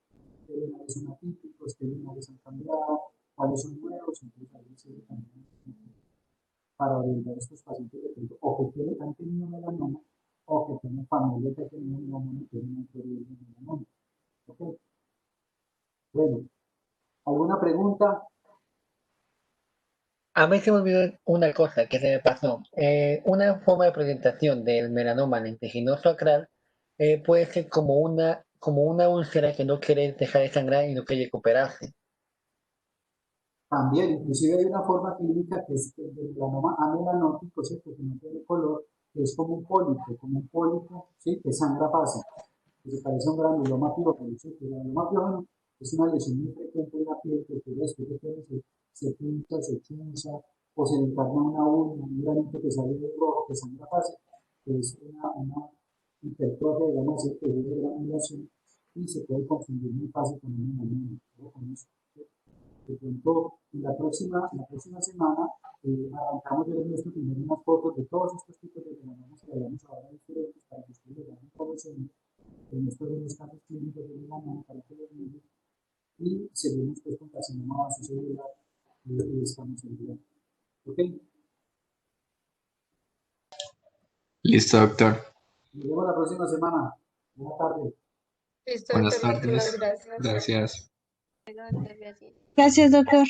qué lunares son atípicos, qué lunares han cambiado, cuáles son nuevos, entonces ahí sirve también para orientar a estos pacientes de pronto, o que han tenido melanoma, o que tienen familia que ha tenido melanoma y tienen un periodo de melanoma. ¿Ok? Bueno, ¿alguna pregunta? A mí se me olvidó una cosa que se me pasó. Una forma de presentación del melanoma lentiginoso acral puede ser como una úlcera que no quiere dejar de sangrar y no quiere recuperarse. También, inclusive hay una forma clínica que es el melanoma amelanótico, ¿cierto? Que no tiene color, que es como un pólipo, ¿sí? Que sangra fácil, que se parece a un granuloma pirógeno, ¿sí? Que el granuloma pirógeno es una lesión muy frecuente en la piel que después de que se pinta, se chuza, o se le encarna una uña, un granito que sale de rojo, que sangra fácil, que es una hipertrofia, digamos, de granulación, y se puede confundir muy fácil con un melanoma, ¿no? Con eso. De pronto, la próxima semana arrancamos de nuestro tener unas fotos de todos estos tipos de melanomas que hablamos ahora diferentes para que ustedes vayan conociendo en estos de los casos clínicos de melanoma para que los miren y seguimos pues con carcinoma vasocelular y estamos en bien. ¿Ok? Listo, doctor. Nos vemos la próxima semana. Buenas tardes. Listo, Buenas doctor, muchísimas tardes. gracias. Gracias. Bueno, doctor, gracias. Gracias, doctor.